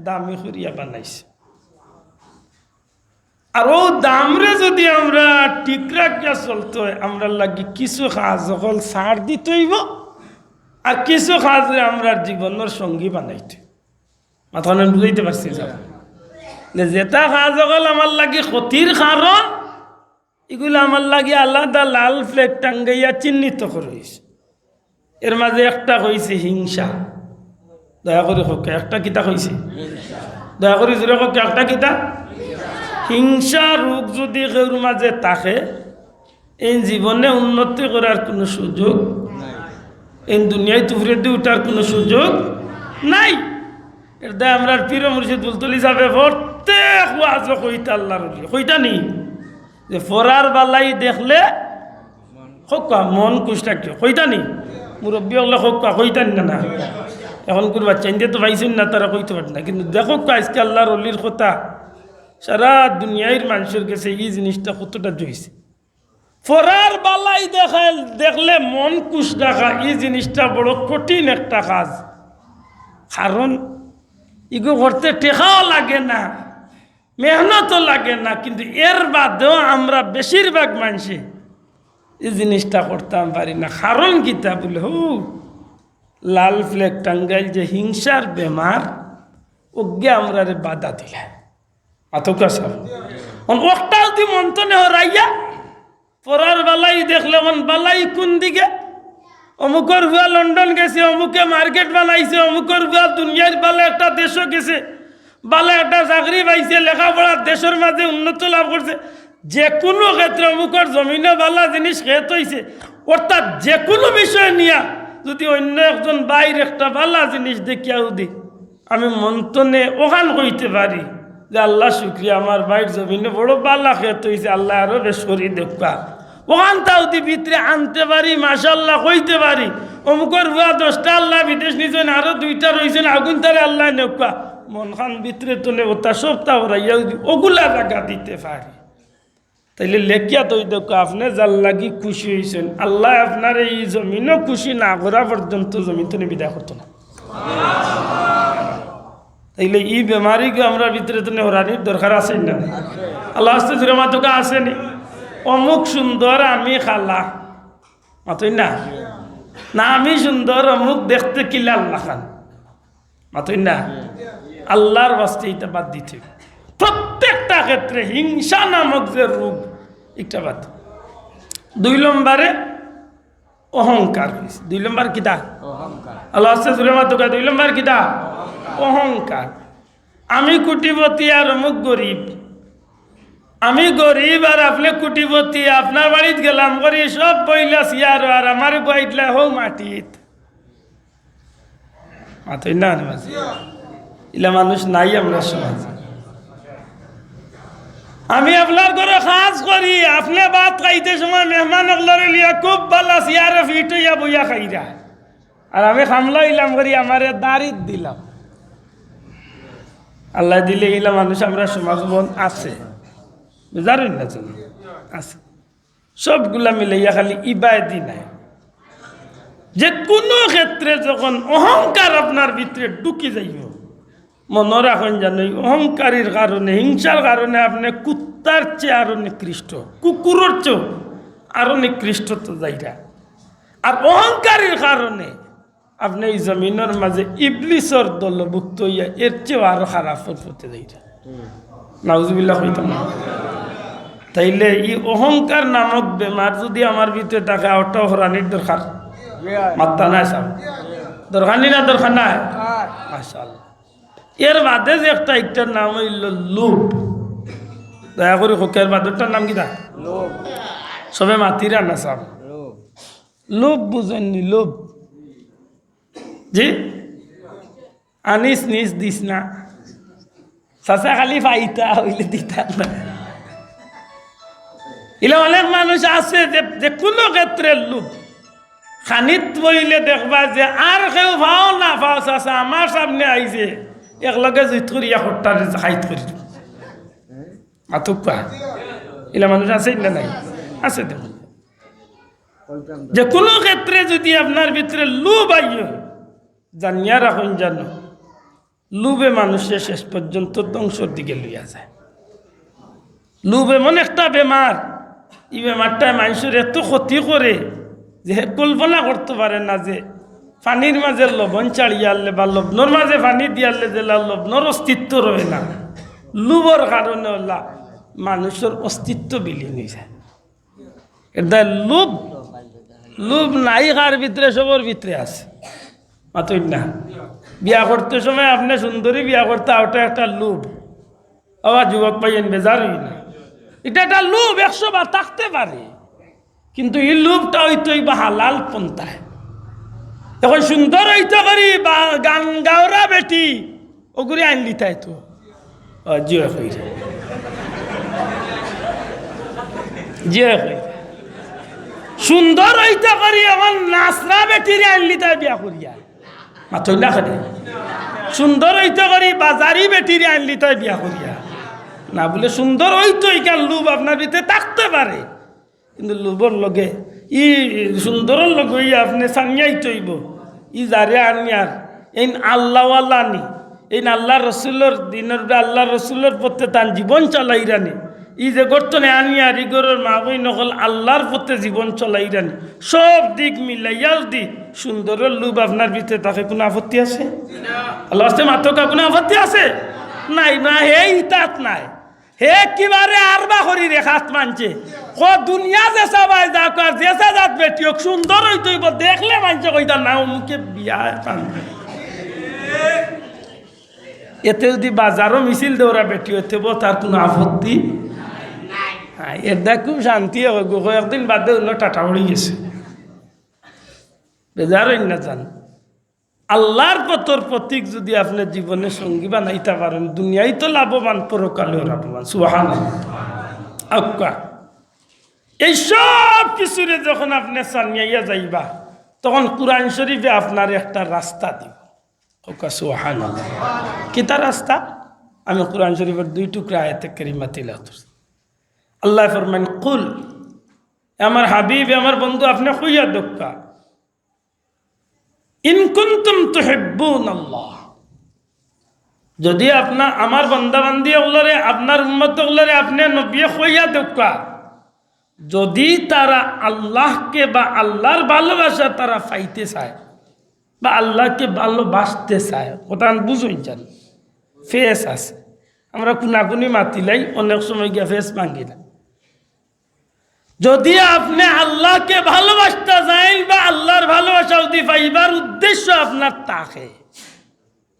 দামি করিয়া বানাইছে। আর ও দামরে যদি আমরা ঠিক রাখিয়া চলতে হয় আমরা লাগি কিছু কাজ হল ছাড় দিতে হইব, আর কিছু কাজে আমরা জীবনের সঙ্গী বানাইতে। মাথা বুঝাইতে পারছি যেটা কাজ হল আমার লাগি ক্ষতির কারণ এগুলো আমার লাগে আলাদা লাল ফ্লেগ টাঙ্গাইয়া চিহ্নিত করেছে। এর মাঝে একটা হয়েছে হিংসা। দয়া করে হোক একটা কিতা হয়েছে, দয়া করে জোরে হোক একটা কিতা। হিংসা রোগ যদি কেউর মাঝে থাকে, এই জীবনে উন্নতি করার কোনো সুযোগ, এই দুনিয়ায় তুফরে দিয়ে উঠার কোনো সুযোগ নাই। এর দায় আমরা পীর মুর্শিদ বুলতুল হিসাবে প্রত্যেক ওয়াজ কইতা আল্লাহর কইতা নি যে ফরার বালাই দেখলে হোকা মন খুশ থাকছে, কইতা নি মুরব্বী হলে হোকা কইতান না। না এখন কোনো বাচ্চা ইন্দিয়া তো পাইছেন না, তারা কইতে পারে না। কিন্তু দেখো আজকে আল্লাহর অলির কথা সারা দুনিয়ার মানুষের কাছে এই জিনিসটা কতটা জইছে। ফরার বালাই দেখলে মন খুশ রাখা এই জিনিসটা বড় কঠিন একটা কাজ। কারণ ইগো করতে টেকাও লাগে না, মেহনতও লাগে না, কিন্তু এর বাদেও আমরা বেশিরভাগ মানুষে এই জিনিসটা করতাম পারি না। কারণ কিতা বলে লাল ফ্লেগ টাঙ্গাইল যে হিংসার বেমার ওকে আমরা বাধা দিলে আতকা সব ওটাও তুই মন্তনে হরাইয়া পরার বালাই দেখলে মন বালাই কোন দিকে, অমুকর ভুয়া লন্ডন গেছে, অমুকে মার্কেট বানাইছে, অমুকর ভুয়া দুনিয়ার বালা একটা দেশও গেছে, বালা একটা চাকরি পাইছে, লেখাপড়া দেশের মাঝে উন্নত লাভ করছে। যে কোনো ক্ষেত্রে অমুকর জমিনে বালা জিনিস খেত হয়েছে, অর্থাৎ যে কোনো বিষয় নিয়া যদি অন্য একজন বাইর একটা বালা জিনিস দেখিয়াও দি আমি মন্তনে ওখান কইতে পারি যে আল্লাহ শুক্রিয়া আমার বাইর জমিনে বড় বালা খেত হয়েছে, আল্লাহ আরো বেশ করি দেখা ওখান তাওদি ভিতরে আনতে পারি, মাশাল্লাহ কইতে পারি। অমুকর ভুয়া 10টা আল্লাহ বিদেশ নিয়েছেন, আরো 2টা রয়েছেন আগুন তারে আল্লাহ নেকা মন খান ভিতরে তো নে ওটা সপ্তাহ ওরাইয়া ওগুলা জায়গা দিতে পারি। তাইলে লেখিয়া তো দেখো আপনি যার লাগি খুশি হয়েছেন, আল্লাহ আপনার এই জমিনও খুশি না করা পর্যন্ত জমিন তো বিদায় করতো না। তাইলে এই বেমারিকে আমরা ভিতরে তো হরানির দরকার আছে না? আল্লাহ আস্তে ধরে মাতকা আসেনি অমুক সুন্দর আমি খালা মাতই না, না আমি সুন্দর অমুক দেখতে কিলা আল্লাহ খান মাতই না। আল্লাহর বাস্তে এটা বাদ দিতে প্রত্যেকটা ক্ষেত্রে হিংসা নামক যে রোগ একটা বাদ। 2 নম্বরে অহংকার। 2 নম্বর কিতা? আল্লাহ আস্তে ধরে মাতকা 2 নম্বর কিতা? অহংকার। আমি কোটিপতি আর অমুক গরিব, আমি গরিব আর আপনি কোটিপতি, আপনার বাড়িত গেলাম করি সব বইলা সিয়ার আর আমার বইটলা হো মাটিত মাতই না। ইলা মানুষ নাই আমরা সমাজ। আমি আপনার ঘরে কাজ করি, আপনি ভাত খাইতে সময় মেহমান অগলরে লিয়া খুব ভালো সিয়ারে ফিট হইয়া বইয়া খাইরা, আর আমি খামলা ইলাম করি আমারে দাঁড়িত দিলাম। আল্লাহ দিলে ইলা মানুষ আমরা সমাজ আছে বুঝারেন না আছে। সবগুলা মিলাইয়া খালি ইবাদি নাই। যে কোনো ক্ষেত্রে যখন অহংকার আপনার ভিতরে ঢুকি যাইব মনে রাখেন জানো অহংকারীর কারণে হিংসার কারণে আপনি কুত্তার চেয়ে আরো নিকৃষ্ট, কুকুরের চেয়ে আরো নিকৃষ্ট তো যাইরা। আর অহংকারীর কারণে আপনি এই জমিনের মাঝে ইবলিসর দলভুক্ত হইয়া এর চেয়েও আরো খারাপ হতে যাইরা। নাউজুবিল্লাহ হইতাম না। তাইলে এই অহংকার নামক বেমার যদি আমার ভিতরে থাকে ওটাও হরানির দরকার মাত্তা নাই সব দরকার নি না দরকার নাই মাশাআল্লাহ। এর বাদে যে একটার নাম হইল লোভ। দয়া করে হোকের বাদরটার নাম কি থাকে? সবে মাতিরা না সব লোভ বুঝেননি? লোভ জি আনিস নিস দিস না, চাচা খালি পাইতা হইলে দিতা না। এলে অনেক মানুষ আছে যে কোনো ক্ষেত্রে লোভ। খানিত বইলে দেখবা যে আর কেউ পাও না পাও চাচা আমার সামনে আইছে একলগে জুইত করিয়া হট্টার হাইত করি মাতুকা। এলা মানুষ আছে না নাই? আছে। দেখুন যে কোনো ক্ষেত্রে যদি আপনার ভিতরে লোভ আইয় জানিয়া রাখুন জানো লোভে মানুষের শেষ পর্যন্ত ধ্বংসর দিকে লইয়া যায়। লোভ এমন একটা বেমার, এই বেমারটায় মানুষের এত ক্ষতি করে যে কল্পনা করতে পারে না যে পানির মাঝে লবণ চাড়িয়ে আনলে বা লবণর মাঝে পানি দিয়ে আনলে যে লবণর অস্তিত্ব রয়ে না। লোভর কারণে ওলা মানুষের অস্তিত্ব বিলীন হয়ে যায়। এটা লোভ লোভ নাই কার ভিতরে, সবর ভিতরে আছে। মাতই না, বিয়া করতে সময় আপনি সুন্দরী বিয়া করতে, ওটা একটা লোভ। আবার যুবক পাইয়েন বেজার হই না, এটা একটা লোভ, 100 বার থাকতে পারে, কিন্তু এই লোভটা হইতই বা হালাল পন্থায়। এখন সুন্দর হইতে পারি বা গান গাওরা বেটি ওগুলি আনলি তাই তো জিও হইরে, জিও হইরে। সুন্দর হইতে পারি এখন নাচরা বেটিরে আনলি তাই বিয়া করিয়া, মাথই না খেলে। সুন্দর হইতে পারি বাজারি বেটিরে আনলি তাই বিয়া করিয়া, না বলে সুন্দর হইতো ইকার লোভ আপনার ভিতরে থাকতে পারে, কিন্তু লোভর লগে ই সুন্দরের লগে আপনি সানিয়াই তৈব ই যারে আনিয়ার এই আল্লাহওয়ালা নি, এই আল্লাহ রসুলের দিনের আল্লাহ রসুলের পথে তার জীবন চলাইরানি, ই যে গর্তনে আনিয়ার ইগরের মা বই নকল আল্লাহর পথে জীবন চলাইরানি, সব দিক মিলাইয়া দি সুন্দরের লোভ আপনার ভিতরে তাকে কোনো আপত্তি আছে? আল্লাহ আসতে মাত্রকা কোনো আপত্তি আছে? নাই না, হে ইতাত নাই, হে কিবারে আরবা করি রে হাত মানছে ক দুনিয়া যে সবাই যাক আর যেসা জাত বেটি হোক সুন্দর হইতইব, দেখলে মানছে কইতা না মুখে বিয়া পান। এতে যদি বাজারও মিছিল দেওয়া বেটি হইতে তার কোনো আপত্তি নাই। এটা খুব শান্তি হবে, একদিন বাদে অন্য টাটা উড়ে গেছে, বেজার হই না জান। আল্লাহর পথর প্রতীক যদি আপনার জীবনে সঙ্গী বানাইতে পারেন, দুনিয়ায় তো লাভবান, পরকালেও লাভবান। সুবহানাল্লাহ। এই সব কিছুরে যখন আপনি সানিয়াইয়া যাইবা, তখন কুরআন শরীফে আপনার একটা রাস্তা দিব। সুবহানাল্লাহ। কিতা রাস্তা? আমি কুরআন শরীফের 2 টুকরা আয়াতে কারিমা তিলাওয়াত করছি। আল্লাহ ফরমান, কুল, আমার হাবিব, আমার বন্ধু, আপনি কইয়া দক্কা, ইন কুনতুম তুহিব্বুনাল্লাহ, যদি আপনা আমার বান্দাবান্দি ওগুলোরে, আপনার উম্মত ওগুলোরে আপনি নবী কইয়া দক্কা, যদি তারা আল্লাহকে বা আল্লাহর ভালোবাসা তারা পাইতে চায় বা আল্লাহকে ভালোবাসতে চায়, কথা বুঝুন চান। ফেস আছে, আমরা কুনাকুনি মাতিলাই অনেক সময় গিয়া ফেস মাঙ্গি না। যদি আপনি আল্লাহকে ভালোবাসতে চান বা আল্লাহর ভালোবাসা যদি পাইবার উদ্দেশ্য আপনার থাকে,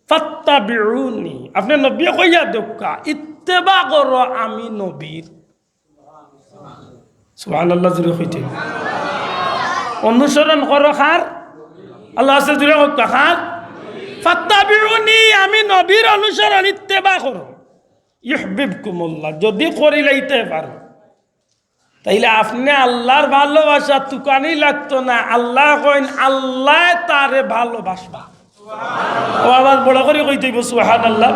ফাত্তাবিউনি, আপনি নবী কইয়া দক্কা, ইত্তেবা করো আমি নবীর। সুবহানাল্লাহ জুড়ে হইতে অনুসরণ করো খার, আল্লাহ আছে জুড়ে হক্কা খার, ফাত্তাবিউনি, আমি নবীর অনুসরণ ইত্তেবা করো, ইউহিব্বুকুমুল্লাহ, যদি করিলাইতে পারো, তাইলে আপনি আল্লাহর ভালোবাসা তুকানি লাগতো না। আল্লাহ কইন আল্লাহ তারে ভালোবাসবা। ও আবার বড় করে কইতে হইব সুবহানাল্লাহ।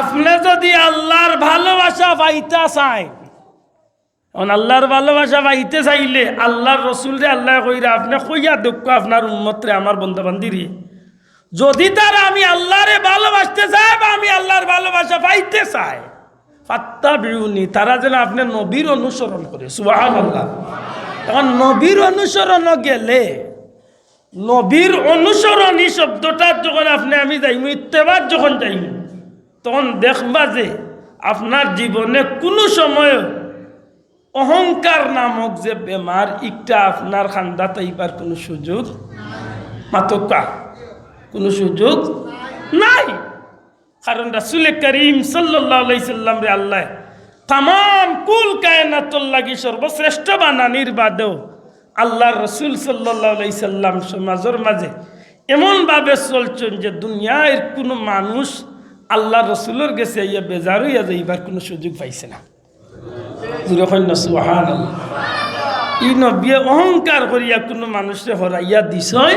আপনি যদি আল্লাহর ভালোবাসা পাইতে চাই, আল্লাহর ভালোবাসা পাইতে চাইলে আল্লাহর রসুলরে আল্লাহ কইরা আপনি কইয়া দুঃখ আপনার উম্মতরে, আমার বন্দাবান্দিরে, যদি তারা আমি আল্লাহরে ভালোবাসতে চাই বা আমি আল্লাহর ভালোবাসা পাইতে চাই, ফাত্তাবিউনি, তারা যেন আপনি নবীর অনুসরণ করে। সুবহানাল্লাহ। এখন নবীর অনুসরণ গেলে, নবীর অনুসরণী শব্দটা যখন আপনি আমি যাইম, ইত্তেবার যখন যাইম, তখন দেখবা যে আপনার জীবনে কোনো সময় অহংকার নামক যে বেমার, ইটা আপনার খান্দা তাইবার কোনো সুযোগ মাতকা কোনো সুযোগ নাই। কারণ রাসূল করিম সাল্লাল্লাহু আলাইহি সাল্লাম রে আল্লাহ তাম কুল কায়নাতুল লাগি সর্বশ্রেষ্ঠ বানানির বাদেও আল্লাহর রসুল সাল্লাল্লাহু আলাইহি সাল্লাম সমাজের মাঝে এমনভাবে চলছেন যে দুনিয়ার কোনো মানুষ আল্লাহর রসুলের গেছে ইয়া বেজার হইয়া যাইবার কোনো সুযোগ পাইছে না। সুবহানাল্লাহ। ই নবী অহংকার করিয়া কোনো মানুষকে হরাইয়া দিছয়,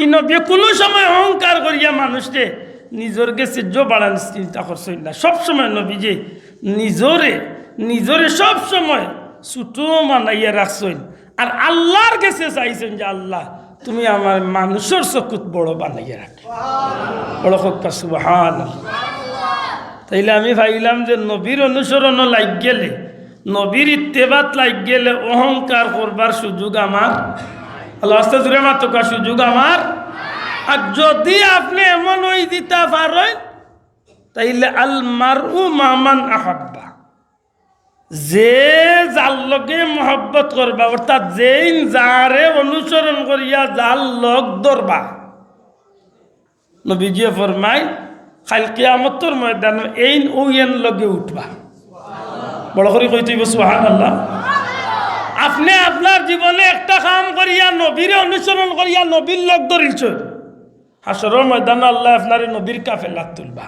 ই নবী কোনো সময় অহংকার করিয়া মানুষকে নিজের গেছে জো বাড়ান চিন্তা করছেন না। সবসময় নবী যে নিজরে সবসময় ছোট মানাইয়া রাখছেন, আর আল্লাহর কাছে চাইছেন যে আল্লাহ তুমি আমার মানুষের চকুত বড় বানাইয়া রাখ। বড় হক্কা সুবহানাল্লাহ। তাইলে আমি ভাবিলাম যে নবীর অনুসরণ লাগ গেলে, নবীর ইত্তেবাত লাগ গেলে অহংকার করবার সুযোগ আমার, আল্লাহ আস্তে জুড়ে মাতকা সুযোগ আমার। আর যদি আপনি এমন ওই দিতে পারেন, তাইলে আল মারউ মামান আহাব্বা, যে যার লগে মহব্বত করবা অর্থাৎ যেই যারে অনুসরণ করিয়া যার লগ ধরবা নবীজিয়ে ফরমায় কাল কিয়ামতের ময়দানে এইন ওয়েন লগে উঠবা। বড় করে কইতে হইব সুবহানাল্লাহ। আপনি আপনার জীবনে একটা কাম করিয়া নবীর অনুসরণ করিয়া নবীর লগ ধরিছ, হাসরের ময়দানে আল্লাহ আপনার নবীর কাফেলা তুলবা।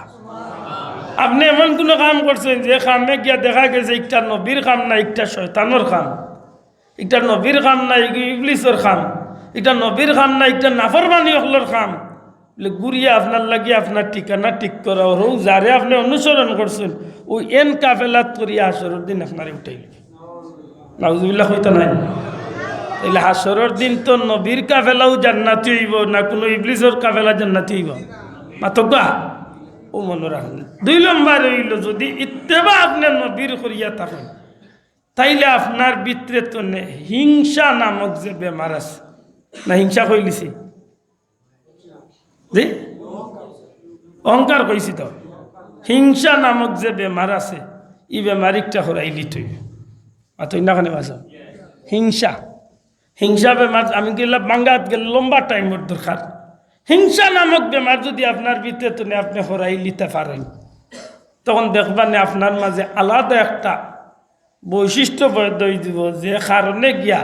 আপনি এমন কোনো কাম করছেন যে কামে গিয়া দেখা গেছে একটা নবীর কাম না, একটা শয়তানোর কাম, একটা নবীর কাম না, ইবলিসের কাম, এটা নবীর কাম না, একটা নাফরমানি হকলের কাম, ঘুরিয়া আপনার লাগিয়ে আপনার ঠিকানা ঠিক করা হো যারে আপনি অনুসরণ করছেন ওই এন কাফেলাত করিয়া হাসরের দিন আপনারে উঠাইল। নাউজুবিল্লাহ হইতো নাই। তাইলে হাসরের দিন তো নবীর কাফেলাও জান্নাতি হইব না কোনো ইবলিসের কাফেলা জান্নাতি হইব? মাতকা ও মনে রাখেন। 2 নম্বর হইল যদি ইত্তেবা আপনি নবীর করিয়া থাকেন তাইলে আপনার ভিতরে তো হিংসা নামক যে বেমার আছে না, হিংসা কইলিছি যে অহংকার কইছি তো, হিংসা নামক যে বেমার আছে এই বেমারিকটা হরাইলি তুই তুই না কানে বাঁচাও। হিংসা হিংসা বেমার আমি গেলাম বাঙ্গাত গেলে লম্বা টাইমের দরকার। হিংসা নামক বেমার যদি আপনার ভিতরে তো আপনি হরাই নিতে পারেন তখন দেখবেন আপনার মাঝে আলাদা একটা বৈশিষ্ট্য বদল দিব যে কারণে গিয়া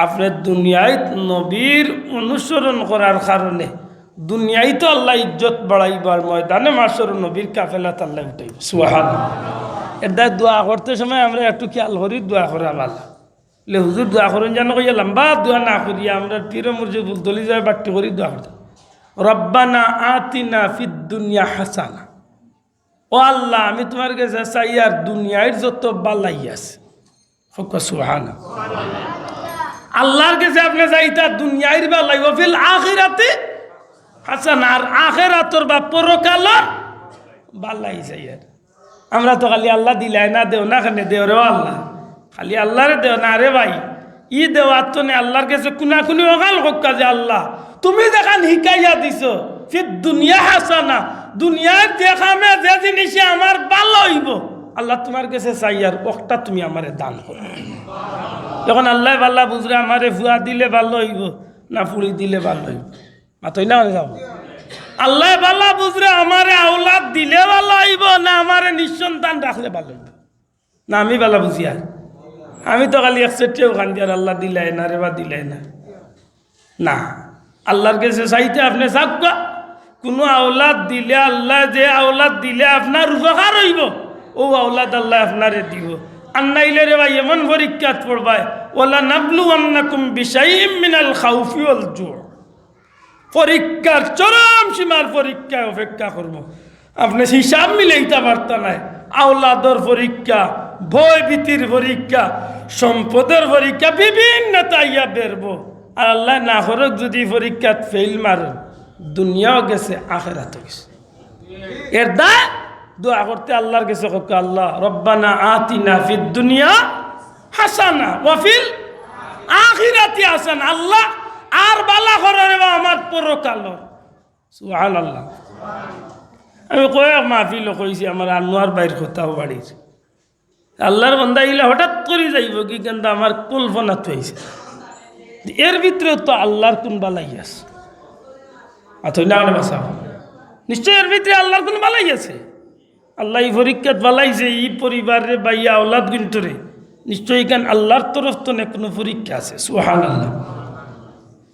আপনি দুনিয়ায় নবীর অনুসরণ করার কারণে দুনিয়ায় তো আল্লাহ ইজ্জত বাড়াইবার ময়দানে মাসর নবীর কাফেলা আল্লাহ উঠাইব। সুবহানাল্লাহ। এটা দোয়া করতে সময় আমরা একটু খেয়াল করি দোয়া করা ভালো। লে হুজুর দোয়া করেন যেন কইয়া লম্বা দোয়া না করিয়া আমরা পীর মুর্শিদ দলি যায় বাট্টি করি দোয়া করতে রব্বানা আতিনা ফিদ দুনিয়া হাসানা। ও আল্লাহ আমি তোমার কাছে চাই আর দুনিয়ার যত বালাই আছে সুবহানাল্লাহ। আল্লাহর কাছে আপনি চাইতা দুনিয়ার বালাই ও ফিল আখিরাতে হাসানা, আর আখিরাতের বা পরকালের বালাই চাই। আর আমরা তো খালি আল্লাহ দিলাই না দেও না খানে দেও রে আল্লাহ, খালি আল্লাহরে দেও না রে ভাই। ই দেওয়ার তো নে আল্লাহর কাছে কুনা কুনি অকাল হক্কা যে আল্লাহ তুমি দেখান হিকাইয়া দিছ ফির দুনিয়া হাসানা, দুনিয়ার দেখামে যে জিনিসে আমার ভালো হইব আল্লাহ তোমার কাছে চাই আর ওটা তুমি আমারে দান করো। যখন আল্লাহ বাল্লা বুঝরে আমারে ফুয়া দিলে ভালো হইব না ফুড়ি দিলে ভালো হইব মাতই না যাব। আল্লাহ বাল্লা বুঝরে আমারে আওলাদ দিলে ভালো হইব না আমারে নিঃসন্তান রাখলে ভালো হইব না আমি বালা বুঝি। আর আমি তো খালি একচেটেও খান আর আল্লাহ দিলাই না রে বা দিলাই না না। আল্লাহর কাছে চাইতে আপনি চাকা কোনো আওলাদ দিলে আল্লাহ যে আওলাদ দিলে আপনার উপকার হইব ও আওলাদ আল্লাহ আপনারে দিব। আর নাইলে রে ভাই এমন পরীক্ষাত পড়বায় ওলা নাবলু আন্নাকুম বিশাইইম মিনাল খাউফি ওয়াল জু', পরীক্ষার চরম সীমার পরীক্ষায় অপেক্ষা করব। আপনি হিসাব মিলাইতে পারতা নাই। আওলাদর পরীক্ষা, ভয় ভীতির পরীক্ষা, সম্পদের পরীক্ষা বিভিন্ন তাইয়া বেরবো। আর আল্লাহ না হরক যদি পরীক্ষাত ফেল মারেন দুনিয়াও গেছে আখিরাতও গেছে। এর দায় দোয়া করতে আল্লাহর কাছে আল্লাহ রব্বানা আতিনা ফিদ দুনিয়া হাসানা ওয়া ফিল আখিরাতি হাসানা। আল্লাহ আর বালা করে রে আমার পরকাল। সুবহানাল্লাহ। আমি কয়েক মাহফিল কইছি আমার আনোয়ার বাইর কোথাও বাড়ির আল্লাহর বান্দা ইলা হঠাৎ করে যাইব কি কিন্তু আমার কল্পনা তো হয়েছে এর ভিতরে তো আল্লাহর কোন বালাই আছে আতই না বাসা নিশ্চয় এর ভিতরে আল্লাহর কোন বালাই আছে। আল্লাহ এই পরীক্ষাত বালাইছে এই পরিবারের বাইয়া আওলাদ গুন্তরে নিশ্চয় এখানে আল্লাহর তরফ তো কোনো পরীক্ষা আছে। সুবহানাল্লাহ।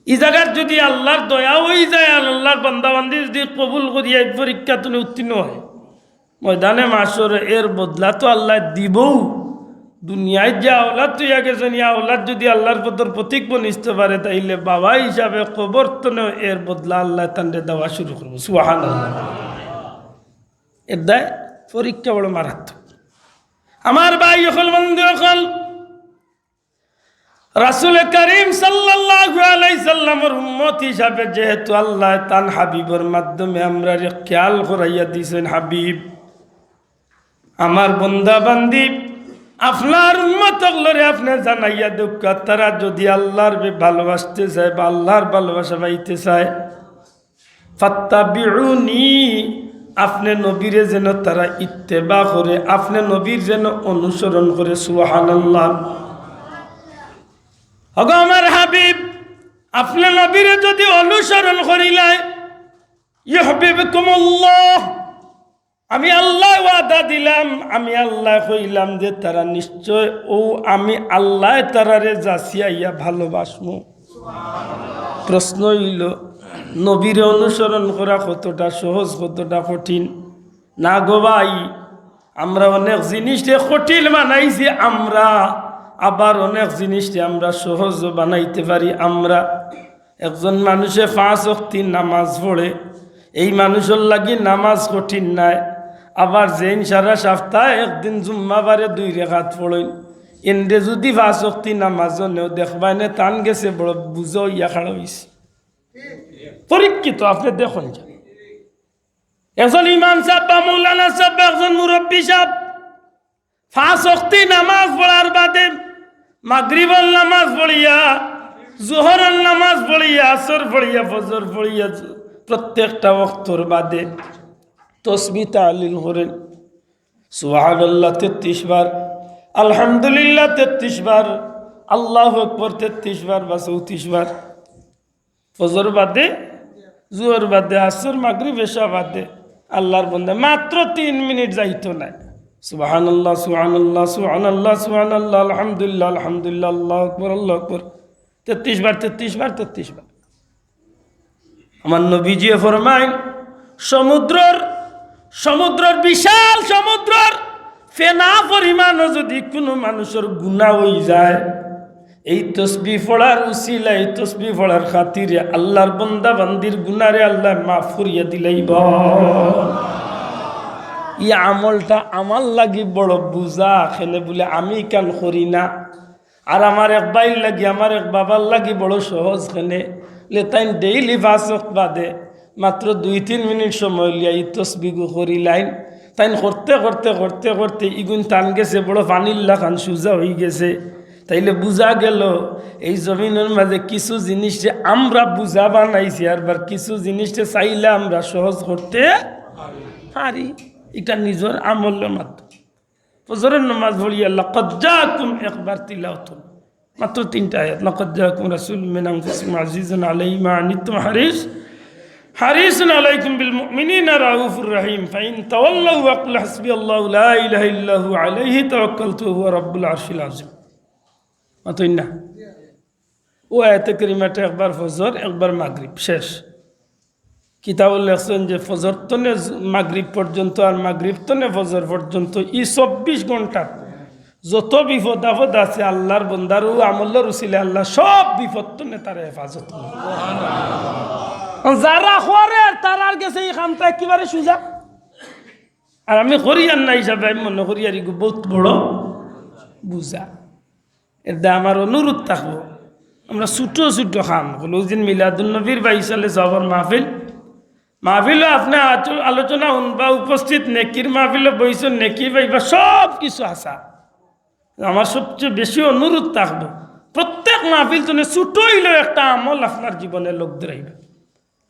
এই জায়গার যদি আল্লাহর দয়া হয়ে যায় আর আল্লাহর বান্দাবান্দি যদি কবুল করিয়া এই পরীক্ষা তুমি উত্তীর্ণ হয় ময়দানে মাসর এর বদলা তো আল্লাহ দিবও। দুনিয়ায় যে আওলাদ তুইয়া গেছেন ইয়া আওলাদ যদি আল্লাহর পদর প্রতীক বনিতে পারে তাইলে বাবা হিসাবে কবর তো এর বদলা আল্লাহ তান্ডে দেওয়া শুরু করবো। সুবহানাল্লাহ। এর দায় পরীক্ষা বড় মারাত্মক। আমার ভাই হল বন্ধু হল রাসূল করিম সাল্লাল্লাহু আলাইহি সাল্লামের উম্মত হিসাবে যেহেতু আল্লাহ তান হাবিবের মাধ্যমে আমরা খেয়াল করাইয়া দিয়েছেন হাবিব আমার বন্দা বান্দি আপনার উম্মত হলরে আপনি জানাইয়া দুঃখ তারা যদি আল্লাহর ভালোবাসতে চায় বা আল্লাহর ভালোবাসা পাইতে চায় ফাত্তাবিউনি আপনি নবীরে যেন তারা ইত্তেবা করে, আপনি নবীর যেন অনুসরণ করে। সুবহানাল্লাহ। ওগো আমার হাবিব, আপনি নবীরে যদি অনুসরণ করিলাই, ইউহিব্বুকুমুল্লাহ, আমি আল্লাহ ওয়াদা দিলাম, আমি আল্লাহ কইলাম যে তারা নিশ্চয় ও আমি আল্লাহ তারারে যাচিয়াইয়া ভালোবাসমু। প্রশ্ন হইল, নবীর অনুসরণ করা কতটা সহজ, কতটা কঠিন? না গো ভাই, আমরা অনেক জিনিসটা কঠিন বানাইছি, আমরা আবার অনেক জিনিসটা আমরা সহজ বানাইতে পারি। আমরা একজন মানুষে 5 ওয়াক্ত নামাজ পড়ে, এই মানুষের লাগি নামাজ কঠিন নাই। আবার যেন সারা সপ্তাহে একদিন জুম্মা বারে 2 রাকাত পড়েন, এন্ডে যদি 5 ওয়াক্ত নামাজ নেও দেখবাই না টান গেছে, বড় বুঝো ইয়া খাড়া হয়েছে। পরীক্ষিত, আপনি দেখুন, একজন ইমাম সাহেব বা মৌলানা সাহেব, একজন মুরব্বী সাহেব 5 ওয়াক্ত নামাজ পড়ার বাদে মাগরিবের নামাজ পড়িয়া, জোহরের নামাজ পড়িয়া, আসর পড়িয়া, ফজর পড়িয়া, প্রত্যেকটা ওয়াক্তর বাদে তসবিহ তাহলিল করেন। সুবহানাল্লাহ 33 বার, আলহামদুলিল্লাহ 33 বার, আল্লাহু আকবার 33 বার বা 34 বার। ফজর বাদে, জোহর বাদে, আসর, মাগরিব, এশা বাদে আল্লাহর বান্দা মাত্র 3 মিনিট যাইতো না। সুবহানাল্লাহ, সুবহানাল্লাহ, সুবহানাল্লাহ, সুবহানাল্লাহ, আলহামদুলিল্লাহ, আলহামদুলিল্লাহ, আল্লাহু আকবার, আল্লাহু আকবার, 33 বার, 33 বার, 33 বার। আমার নবীজি ফরমায়, সমুদ্রের বিশাল সমুদ্রের ফেনা পরিমাণও যদি কোনো মানুষের গুনাহ হয়ে যায়, এই তসবিহ পড়ার উসিলা, এই তসবিহ পড়ার খাতিরে আল্লাহর বান্দা বান্দির গুনারে আল্লাহ মাফ করিয়া দিলাইব। ই আমলটা আমার লাগি বড় বুঝা, খেলে বলে আমি কেন করি না। আর আমার এক ভাইয়ের লাগি, আমার এক বাবার লাগি বড় সহজ, খেলে তাই ডেইলি 5 ওয়াক্ত বাদে মাত্র 2-3 মিনিট সময় লিয়া এই তসবিহ করিলাইন। তাই করতে করতে করতে করতে ইগুন টান গেছে, বড় পানির লাখান সুজা হয়ে গেছে। তাইলে বুঝা গেল এই জমিনের মাঝে কিছু জিনিসটা আমরা বুঝা বানাইছি, আর কিছু জিনিসটা চাইলে আমরা সহজ করতে পারি। এটা নিজের আমলের মাত্র। ফজরের নামাজ পড়িয়া লাকাদ জাআকুম, একবার তিলাওয়াত, মাত্র 3টা আয়াত। লাকাদ জাআকুম রাসূলুম মিন আনফুসিকুম আজিজুন আলাইহি মা আনিতুম হারিসুন আলাইকুম বিল মুমিনিনা রাউফুর রহিম। ফাইন তাওয়াল্লাউ ফাকুল হাসবিয়াল্লাহু লা ইলাহা ইল্লা হু আলাইহি তাওয়াক্কালতু ওয়া রাব্বুল আরশিল আযীম। মাতই না ও আয়াতে কারিমাটা একবার ফজর, একবার মাগরিব, শেষ। কিতাবুল লেখছেন যে ফজর তনে মাগরিব পর্যন্ত আর মাগরিব তনে ফজর পর্যন্ত এই 24 ঘন্টা যত বিপদ আপদ আছে আল্লাহর বন্দার ও আমলের উসিলে আল্লাহ সব বিপদ তনে তার হেফাজত করে। যারা করে তারার গেছে এই কামটা একেবারে সোজা। আর আমি করিয়ার না হিসাবে আমি মনে করি আর বহুত বড় বুঝা। এটা আমার অনুরোধ থাকবো, আমরা ছোটো ছোটো খাম হলো দিন মিলাদুল নবীর 22 সালে সবর মাহফিলও আপনি আলোচনা শুনবা, উপস্থিত নেকির মাহফিলও বইছেন, নেকি পাইবা, সব কিছু আসা। আমার সবচেয়ে বেশি অনুরোধ থাকবো, প্রত্যেক মাহফিল তুমি ছোটো হইলেও একটা আমল আপনার জীবনে লোক ধরাইবে।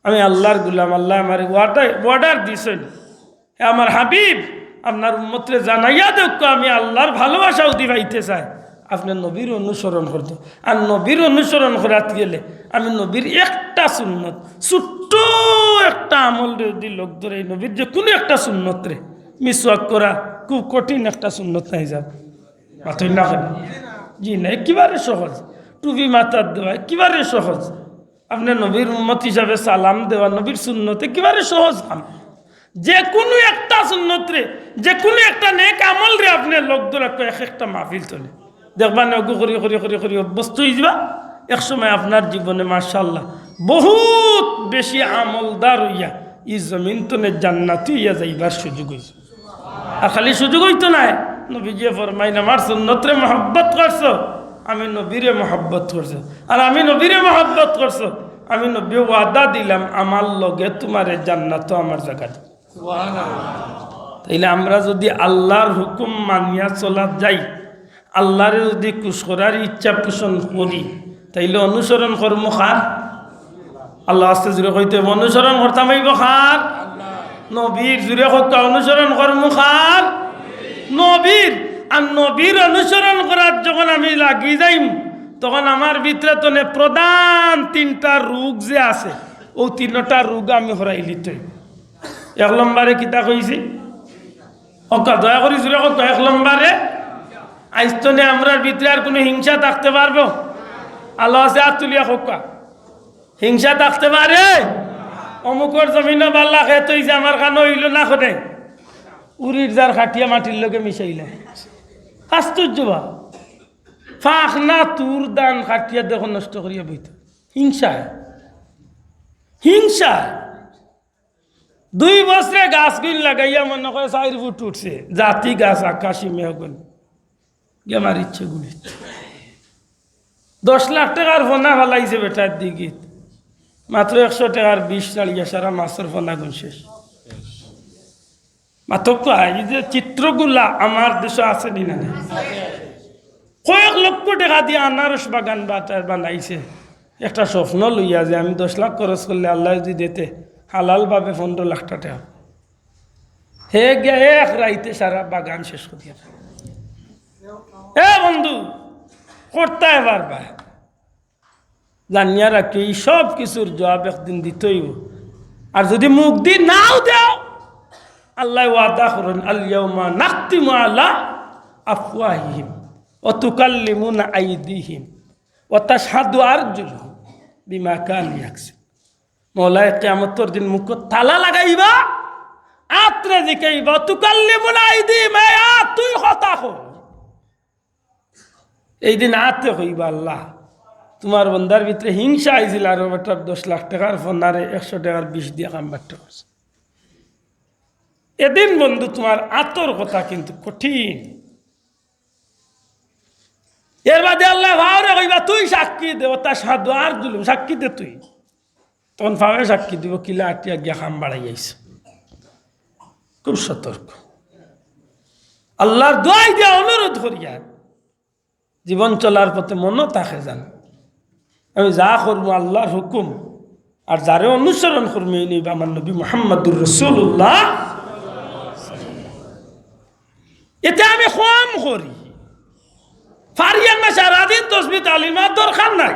আমি আল্লাহর গুলাম, আল্লাহ আমার ওয়ার্ডার দিয়েছেন, আমার হাবিব আপনার উম্মতরে জানাইয়া দেখো আমি আল্লাহর ভালোবাসা দিবাইতে চাই, আপনি নবীর অনুসরণ করতে। আর নবীর অনুসরণ করাতে গেলে আমি নবীর একটা সুন্নত, ছোট্ট একটা আমল যদি লোক ধরে নবীর যে কোনো একটা সুন্নত রে মিসওয়াক করা খুব কঠিন একটা সুন্নত নাই যাবে মাথায় না কেন? জি না, একেবারে সহজ। টুপি মাথার দেওয়া একেবারে সহজ। আপনি নবীর উম্মত হিসাবে সালাম দেওয়া নবীর সুন্নত একেবারে সহজ কাম। যে কোনো একটা সুন্নত রে, যে কোনো একটা নেক আমল রে আপনি লোক ধরে এক একটা মাহফিল চলে দেখবা নগু করি করি করি করি অভ্যস্ত হয়ে যাবা। একসময় আপনার জীবনে মাশাআল্লাহ বহুত বেশি আমলদার হইয়া এই জমিন তনে জান্নাতি হইয়া যাইবার সুযোগ হয়েছে। আর খালি সুযোগ হইতো নাই, নবীজি ফরমাইন আমার সুন্নতরে মহব্বত করছো, আমি নবীরে মহব্বত করছো। আর আমি নবীরে মহব্বত করছো, আমি নবী ওয়াদা দিলাম আমার লগে তোমারে জান্নাত আমার জায়গা। তাইলে আমরা যদি আল্লাহর হুকুম মানিয়া চলা যাই, আল্লাহরে যদি খুশ করার ইচ্ছা পোষণ করি, তাইলে অনুসরণ করবো খার? আল্লাহ আস্তে জুড়ে কইতে অনুসরণ করতাম হইব খার? নবীর জুড়ে হত্যা অনুসরণ করমু খার নবীর। আর নবীর অনুসরণ করার যখন আমি লাগি যাইম তখন আমার ভিতরে তো প্রধান তিনটা রোগ যে আছে ও তিনটা রোগ আমি হরাই লিতে। এক নম্বরে কিতা কইছি অকা দয়া করি জুড়ে হোক। এক নম্বরে আইস্তনে আমরা ভিতরে আর কোনো হিংসা থাকতে পারবো? আল্লাহ আছে আর তুলিয়া হোকা হিংসা থাকতে পারে? অমুকর জমিন বাল্লা খেত হইছে আমার খানো হইল না খোদে উড়ির যার খাটিয়া মাটির লোকে মিশাইলে আশ্চর্য বা ফাঁক না তুর দান খাটিয়া দেখো নষ্ট করিয়া বইত। হিংসা হিংসা 2 বছরে গাছ গুণ লাগাইয়া মনে করে 4 ফুট উঠছে জাতি গাছ আকাশি মেহগুন গেমার ইচ্ছে গুলি 10 লাখ টাকার ফোনা ফেলাইছে বেটার দিকে মাত্র 100 টাকার 20 চালিয়া সারা মাছের ফোনা গুণ শেষ। মাত্র এই যে চিত্রগুলা আমার দেশে আছে নি না কয়েক লক্ষ টাকা দিয়ে আনারস বাগান বানাইছে। একটা স্বপ্ন লইয়া যে আমি 10 লাখ খরচ করলে আল্লাহ যদি দিতে হালাল ভাবে 15 লাখ টাকা হে গিয়া এক রাইতে সারা বাগান শেষ করিয়া। এ বন্ধু করতে পারবা জানিয়া রাখি এই সব কিছুর জবাব একদিন দিতেই। আর যদি মুখ দি নাও দাও আল্লাহ ওয়াদা করেন আল ইয়াউমা নাখতিমু আলা আফওয়াহিহিম ওয়া তুকাল্লিমুনা আইদিহিম ওয়া তাশহাদু আরজুলুহুম বিমা কানু ইয়াকসিবুন। মওলায়ে কিয়ামতের দিন মুখ তালা লাগাইবা আত্রে জিকাইবা তুকাল্লিমুনা আইদিহিম তুই কথা কর। এই দিন আতে হইবা আল্লাহ তোমার বন্দার ভিতরে হিংসা আইছিল আর বেটার 10 লাখ টাকার ফোনারে 100 টাকার 20 দিয়ে কাম বাট্টা করছে। এদিন বন্ধু তোমার আতর কথা কিন্তু কঠিন। এর বাদে আল্লাহ ভাওরে কইবা তুই সাক্ষী দে তা সাধু আর জুলুম সাক্ষী দে তুই তখন ভাবে সাক্ষী দিব কিলা আটিয়া গিয়া খাম বাড়াই আইছে। খুব সতর্ক আল্লাহর দোয়াই দিয়া অনুরোধ করিয়া জীবন চলার পথে মনও তাকে জান আমি যা করবো আল্লাহর হুকুম আর যারে অনুসরণ করবো এই নিবা আমার নবী মুহাম্মদুর রাসূলুল্লাহ। এতে আমি কম করি ফারিয়ান না সারাদিন তসবিহ তালিমার দরকার নাই।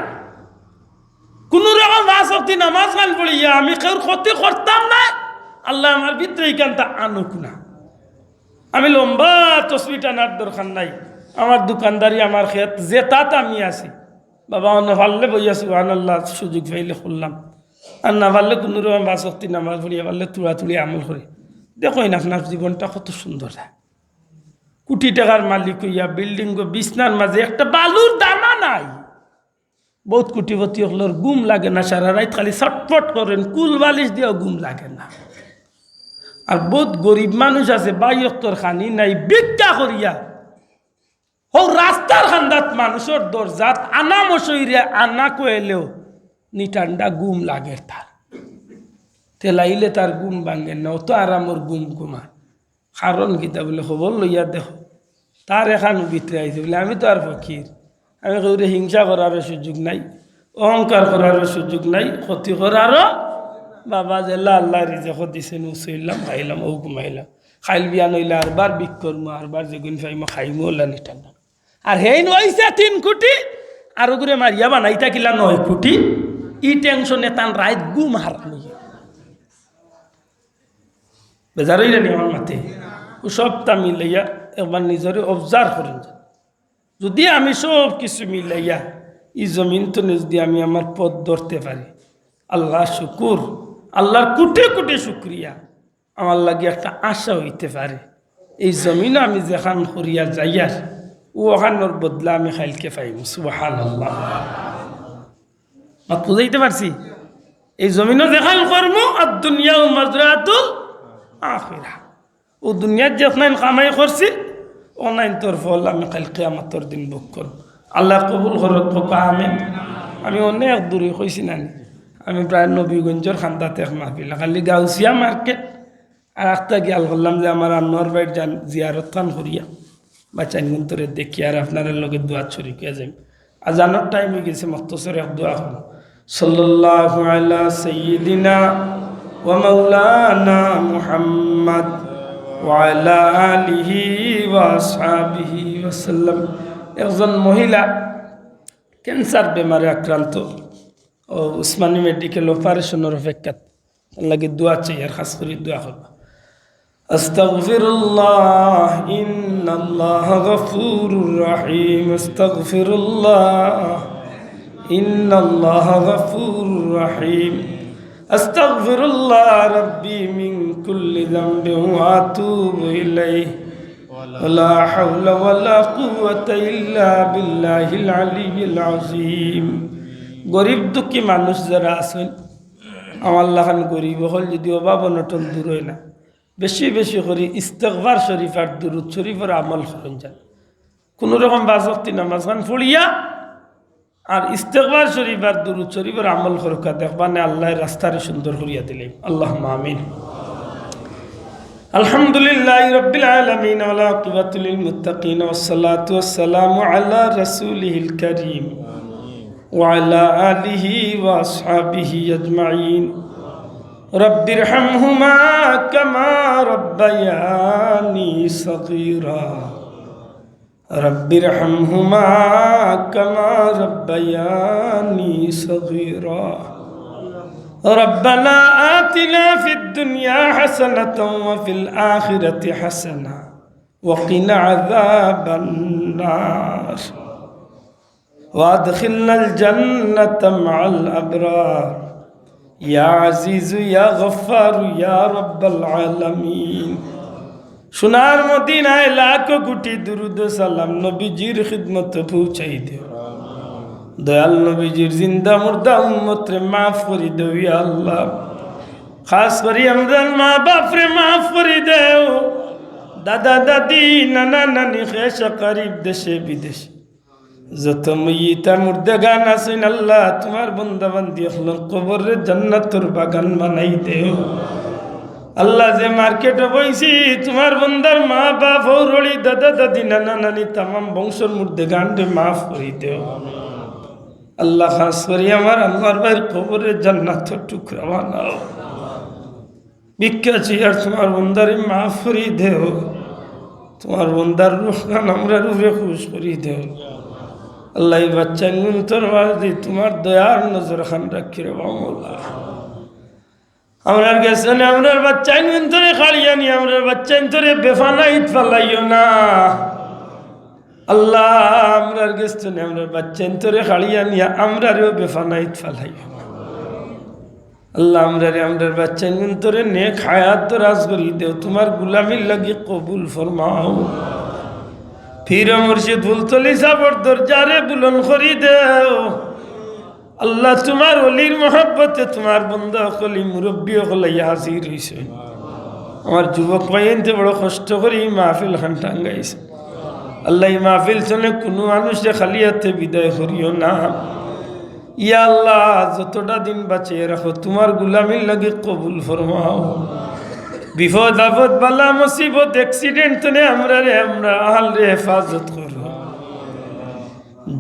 কোন রকম বাসক্তি নামাজ গান পড়িয়া আমি কেউ ক্ষতি করতাম না। আল্লাহ আমার ভিতরে এইখানটা আনুক না। আমি লম্বা তসবিহ টানার দরকার নাই। আমার দোকানদারি আমার ক্ষেত যে তাত আমি আছি বাবা অন্য ভাললে বইয়া সুবহানাল্লাহ সুযোগ পাইলে করলাম আর না পারলে কোনো রকম বাসক্তি নামাজ পড়িয়া পারলে তুড়াতুড়ি আমল করি। দেখোই না আপনার জীবনটা কত সুন্দর হয়। কোটি টাকার মালিক হইয়া বিল্ডিং বিছনার মাঝে একটা বালুর দানা নাই। বহুত কোটিপতি হলোর ঘুম লাগে না সারা রাত খালি ছটফট করেন কুল বালিশ দিয়েও ঘুম লাগে না। আর বহুত গরিব মানুষ আছে 72 খানি নাই ভিক্ষা করিয়া ও রাস্তার খান্দাত মানুষের দরজাত আনা মশইরে আনা কইলেও নিটান্ডা ঘুম লাগে তার তেলাইলে তার ঘুম ভাঙে না অত আরামর ঘুম ঘুমা। কারণ কিতা বলে খবর লইয়া দেখো তার এখান ভিতরে আইছে বলে আমি তো আর ফকির আমি কেউরে হিংসা করারও সুযোগ নাই অহংকার করারও সুযোগ নাই ক্ষতি করারও বাবা জেলা আল্লাহ রিজেক দিছে নুসইলাম খাইলাম ও ঘুমাইলাম খাইল বিয়া নইলে আরবার বিক করমু আরবার যেগুন ফাইমো খাইমো ওলা নিটান্ডা। আর হেই নইছে 3 কোটি আর ওগুলো মারিয়া বানাই থাকিলা 9 কোটি ই টেনশনে তান রাত ঘুম হারানি বেজারই রানি আমার মাতে ও সবটা মিলাইয়া একবার নিজরে অবজার্ভ করেন। যদি আমি সব কিছু মিলাইয়া এই জমিন তো নিজ দিয়ে আমি আমার পথ ধরতে পারি আল্লাহ শুকুর আল্লাহর কোটি কোটি শুক্রিয়া আমার লাগে একটা আশা হইতে পারে এই জমিন আমি যেখান করিয়া যাইয়ার ও ওখানোর বদলা আমি খাইলকে পাইব। সুবহানাল্লাহ মাত বুঝাইতে পারছি? এই জমিনও যেখান কর্ম আর দুনিয়াও মাজরাতুল আখিরা ও দুনিয়ার যেখান কামাই করছি অনাইন তোর ফল আমি কাল কিয়ামতের দিন ভোগ করব। আল্লাহ কবুল করুক কোকা আমিন। আমি অনেক দূরে কইছি না আমি প্রায় নবীগঞ্জের খান্দাতে এক মাহফিল খালি গাউসিয়া মার্কেট আর একটা গিয়াল করলাম যে আমার আন্নর বাইর যান জিয়ারত খান করিয়া বাচ্চান তোরে দেখি আর আপনার লগে দোয়া ছড়ি কে যাই আজানোর টাইমে গেছে মখতসর এক দোয়া হল সাল্লাল্লাহু আলা সাইয়্যিদিনা ومولانا محمد وعلى آله وأصحابه وسلم একজন মহিলা ক্যান্সার বেমারে আক্রান্ত ও উসমানী মেডিকেল অপারেশনের অপেক্ষা লাগে দোয়া চাই আর খাস করে দোয়া করবা আস্তাগফিরুল্লাহ ইন্নাল্লাহ গফুরুর রহিম আস্তাগফিরুল্লাহ ইন্নাল্লাহ গফুরুর রহিম আস্তাগফিরুল্লাহ রাব্বি মিন কুল্লি যামবিন ওয়া আতুবু ইলাইহি ولا حول ولا قوة إلا بالله العلي العظيم গরিব দুঃখী মানুষ যারা আছেন আমার লাখান গরিব হল যদি অভাব অনটন দূর হয় না বেশি বেশি করে ইস্তেগফার শরীফ আর দুরূদ শরীফের আমল করেন যান কোনো রকম পাঁচ ওয়াক্ত নামাজ খান পড়িয়া আর ইস্তেগফার শরীফ আর দুরূদ শরীফের আমল করকা দেখবানে আল্লাহর রাস্তারে সুন্দর করিয়া দিলেন আল্লাহুম্মা আমিন আলহামদুলিল্লাহি রাব্বিল আলামিন ওয়া আকিবাতু লিল মুত্তাকিন ওয়াস সালাতু ওয়াস সালামু আলা রাসূলিহিল কারীম ওয়া আলা আলিহি ওয়া আসহাবিহি আজমাইন রব্বিরহামহুমা কামা রাব্বায়ানি সাগীরা রব্বিরহামহুমা কামা রাব্বায়ানি সাগীরা ربنا آتنا في الدنيا حسنة وفي الآخرة حسنة وقنا عذاب النار وادخلنا الجنة مع الأبرار يا عزيز يا غفار يا رب العالمين সোনার মদিনায় লাখো কোটি দুরূদ সালাম নবীজির খিদমতে পৌঁছাই দিও দয়াল নবীজির জিন্দা মুর্দা উম্মত রে মাফ করে দেও ইয়া আল্লাহ খাস করে আমরার মা বাপ রে মাফ করে দেও দাদা দাদি নানা নানি খেশা করিব দেশে বিদেশে যত মইতা মুর্দা গান আছেন আল্লাহ তোমার বান্দা বান্দি হলো কবরে জান্নাতের বাগান বানাই দেও আল্লাহ যে মার্কেটে বইছি তোমার বান্দার মা বাপ হৌরলি দাদা দাদি নানা নানি তামাম বংশের মুর্দা গান রে মাফ করে দেও আল্লাহ খাস করি আমার আল্লাহর ভাইয়ের কবরের জান্নাতের টুকরা বানাও ভিক্ষা চিয়ার তোমার বন্দারে মাফ করি দেও তোমার বন্দার রুহ গান আমরা রুহে খুশ করি দেও আল্লাহ বাচ্চা নুন তোর বাদি তোমার দয়ার নজর খান রাখি রে বাংলা আমরার গেছে আমরার বাচ্চা নুন তোরে খাড়িয়া নি আমরার বাচ্চা তোরে বেফানাইত ফালাইও না আল্লাহ আমরার গেছে আমরার বাচ্চা তোরে খাড়িয়া নিয়া আমরারেও বেফানাইত ফালাইও না আল্লাহ আমরার বাচ্চা নুন তোরে নেক হায়াত রাজ করি দেও তোমার গুলামির লাগি কবুল ফরমাও পীর মুর্শিদ ফুলতলি সাবর দরজারে বুলন করি দেও আল্লাহ তোমার ওলির মহব্বতে তোমার বন্ধা কলি মুরব্বী হলাইয়া হাজির হইছে আমার যুবক ভাইতে বড় কষ্ট করি মাহফিল খান টাঙ্গাইছে আল্লাহ মাহফিল শুনে কোনো মানুষে খালি হাতে বিদায় করিও না ইয়া আল্লাহ যতটা দিন বাঁচিয়ে রাখো তোমার গুলামির লাগে কবুল ফরমাও বিপদ আপদ বালা মুসিবত অ্যাক্সিডেন্ট নে আমরা আহাল রে হেফাজত করো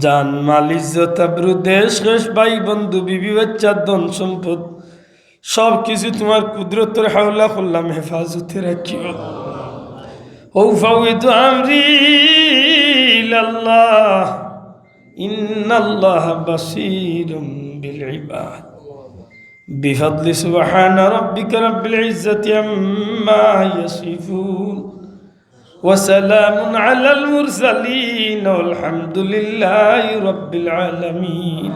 জান মাল ইজ্জত আবরু দেশ শেষ ভাই বন্ধু বিবি বাচ্চা ধন সম্পদ সব কিছু তোমার কুদরতের হাওলা করলাম হেফাজতে রাখিও ও ফাউইদু আমরি ইলাল্লাহ ইন্নাল্লাহা বাসীরুম বিল ইবাদ بفضل سبحان ربك رب العزة عما يصفون وسلام على المرسلين والحمد لله رب العالمين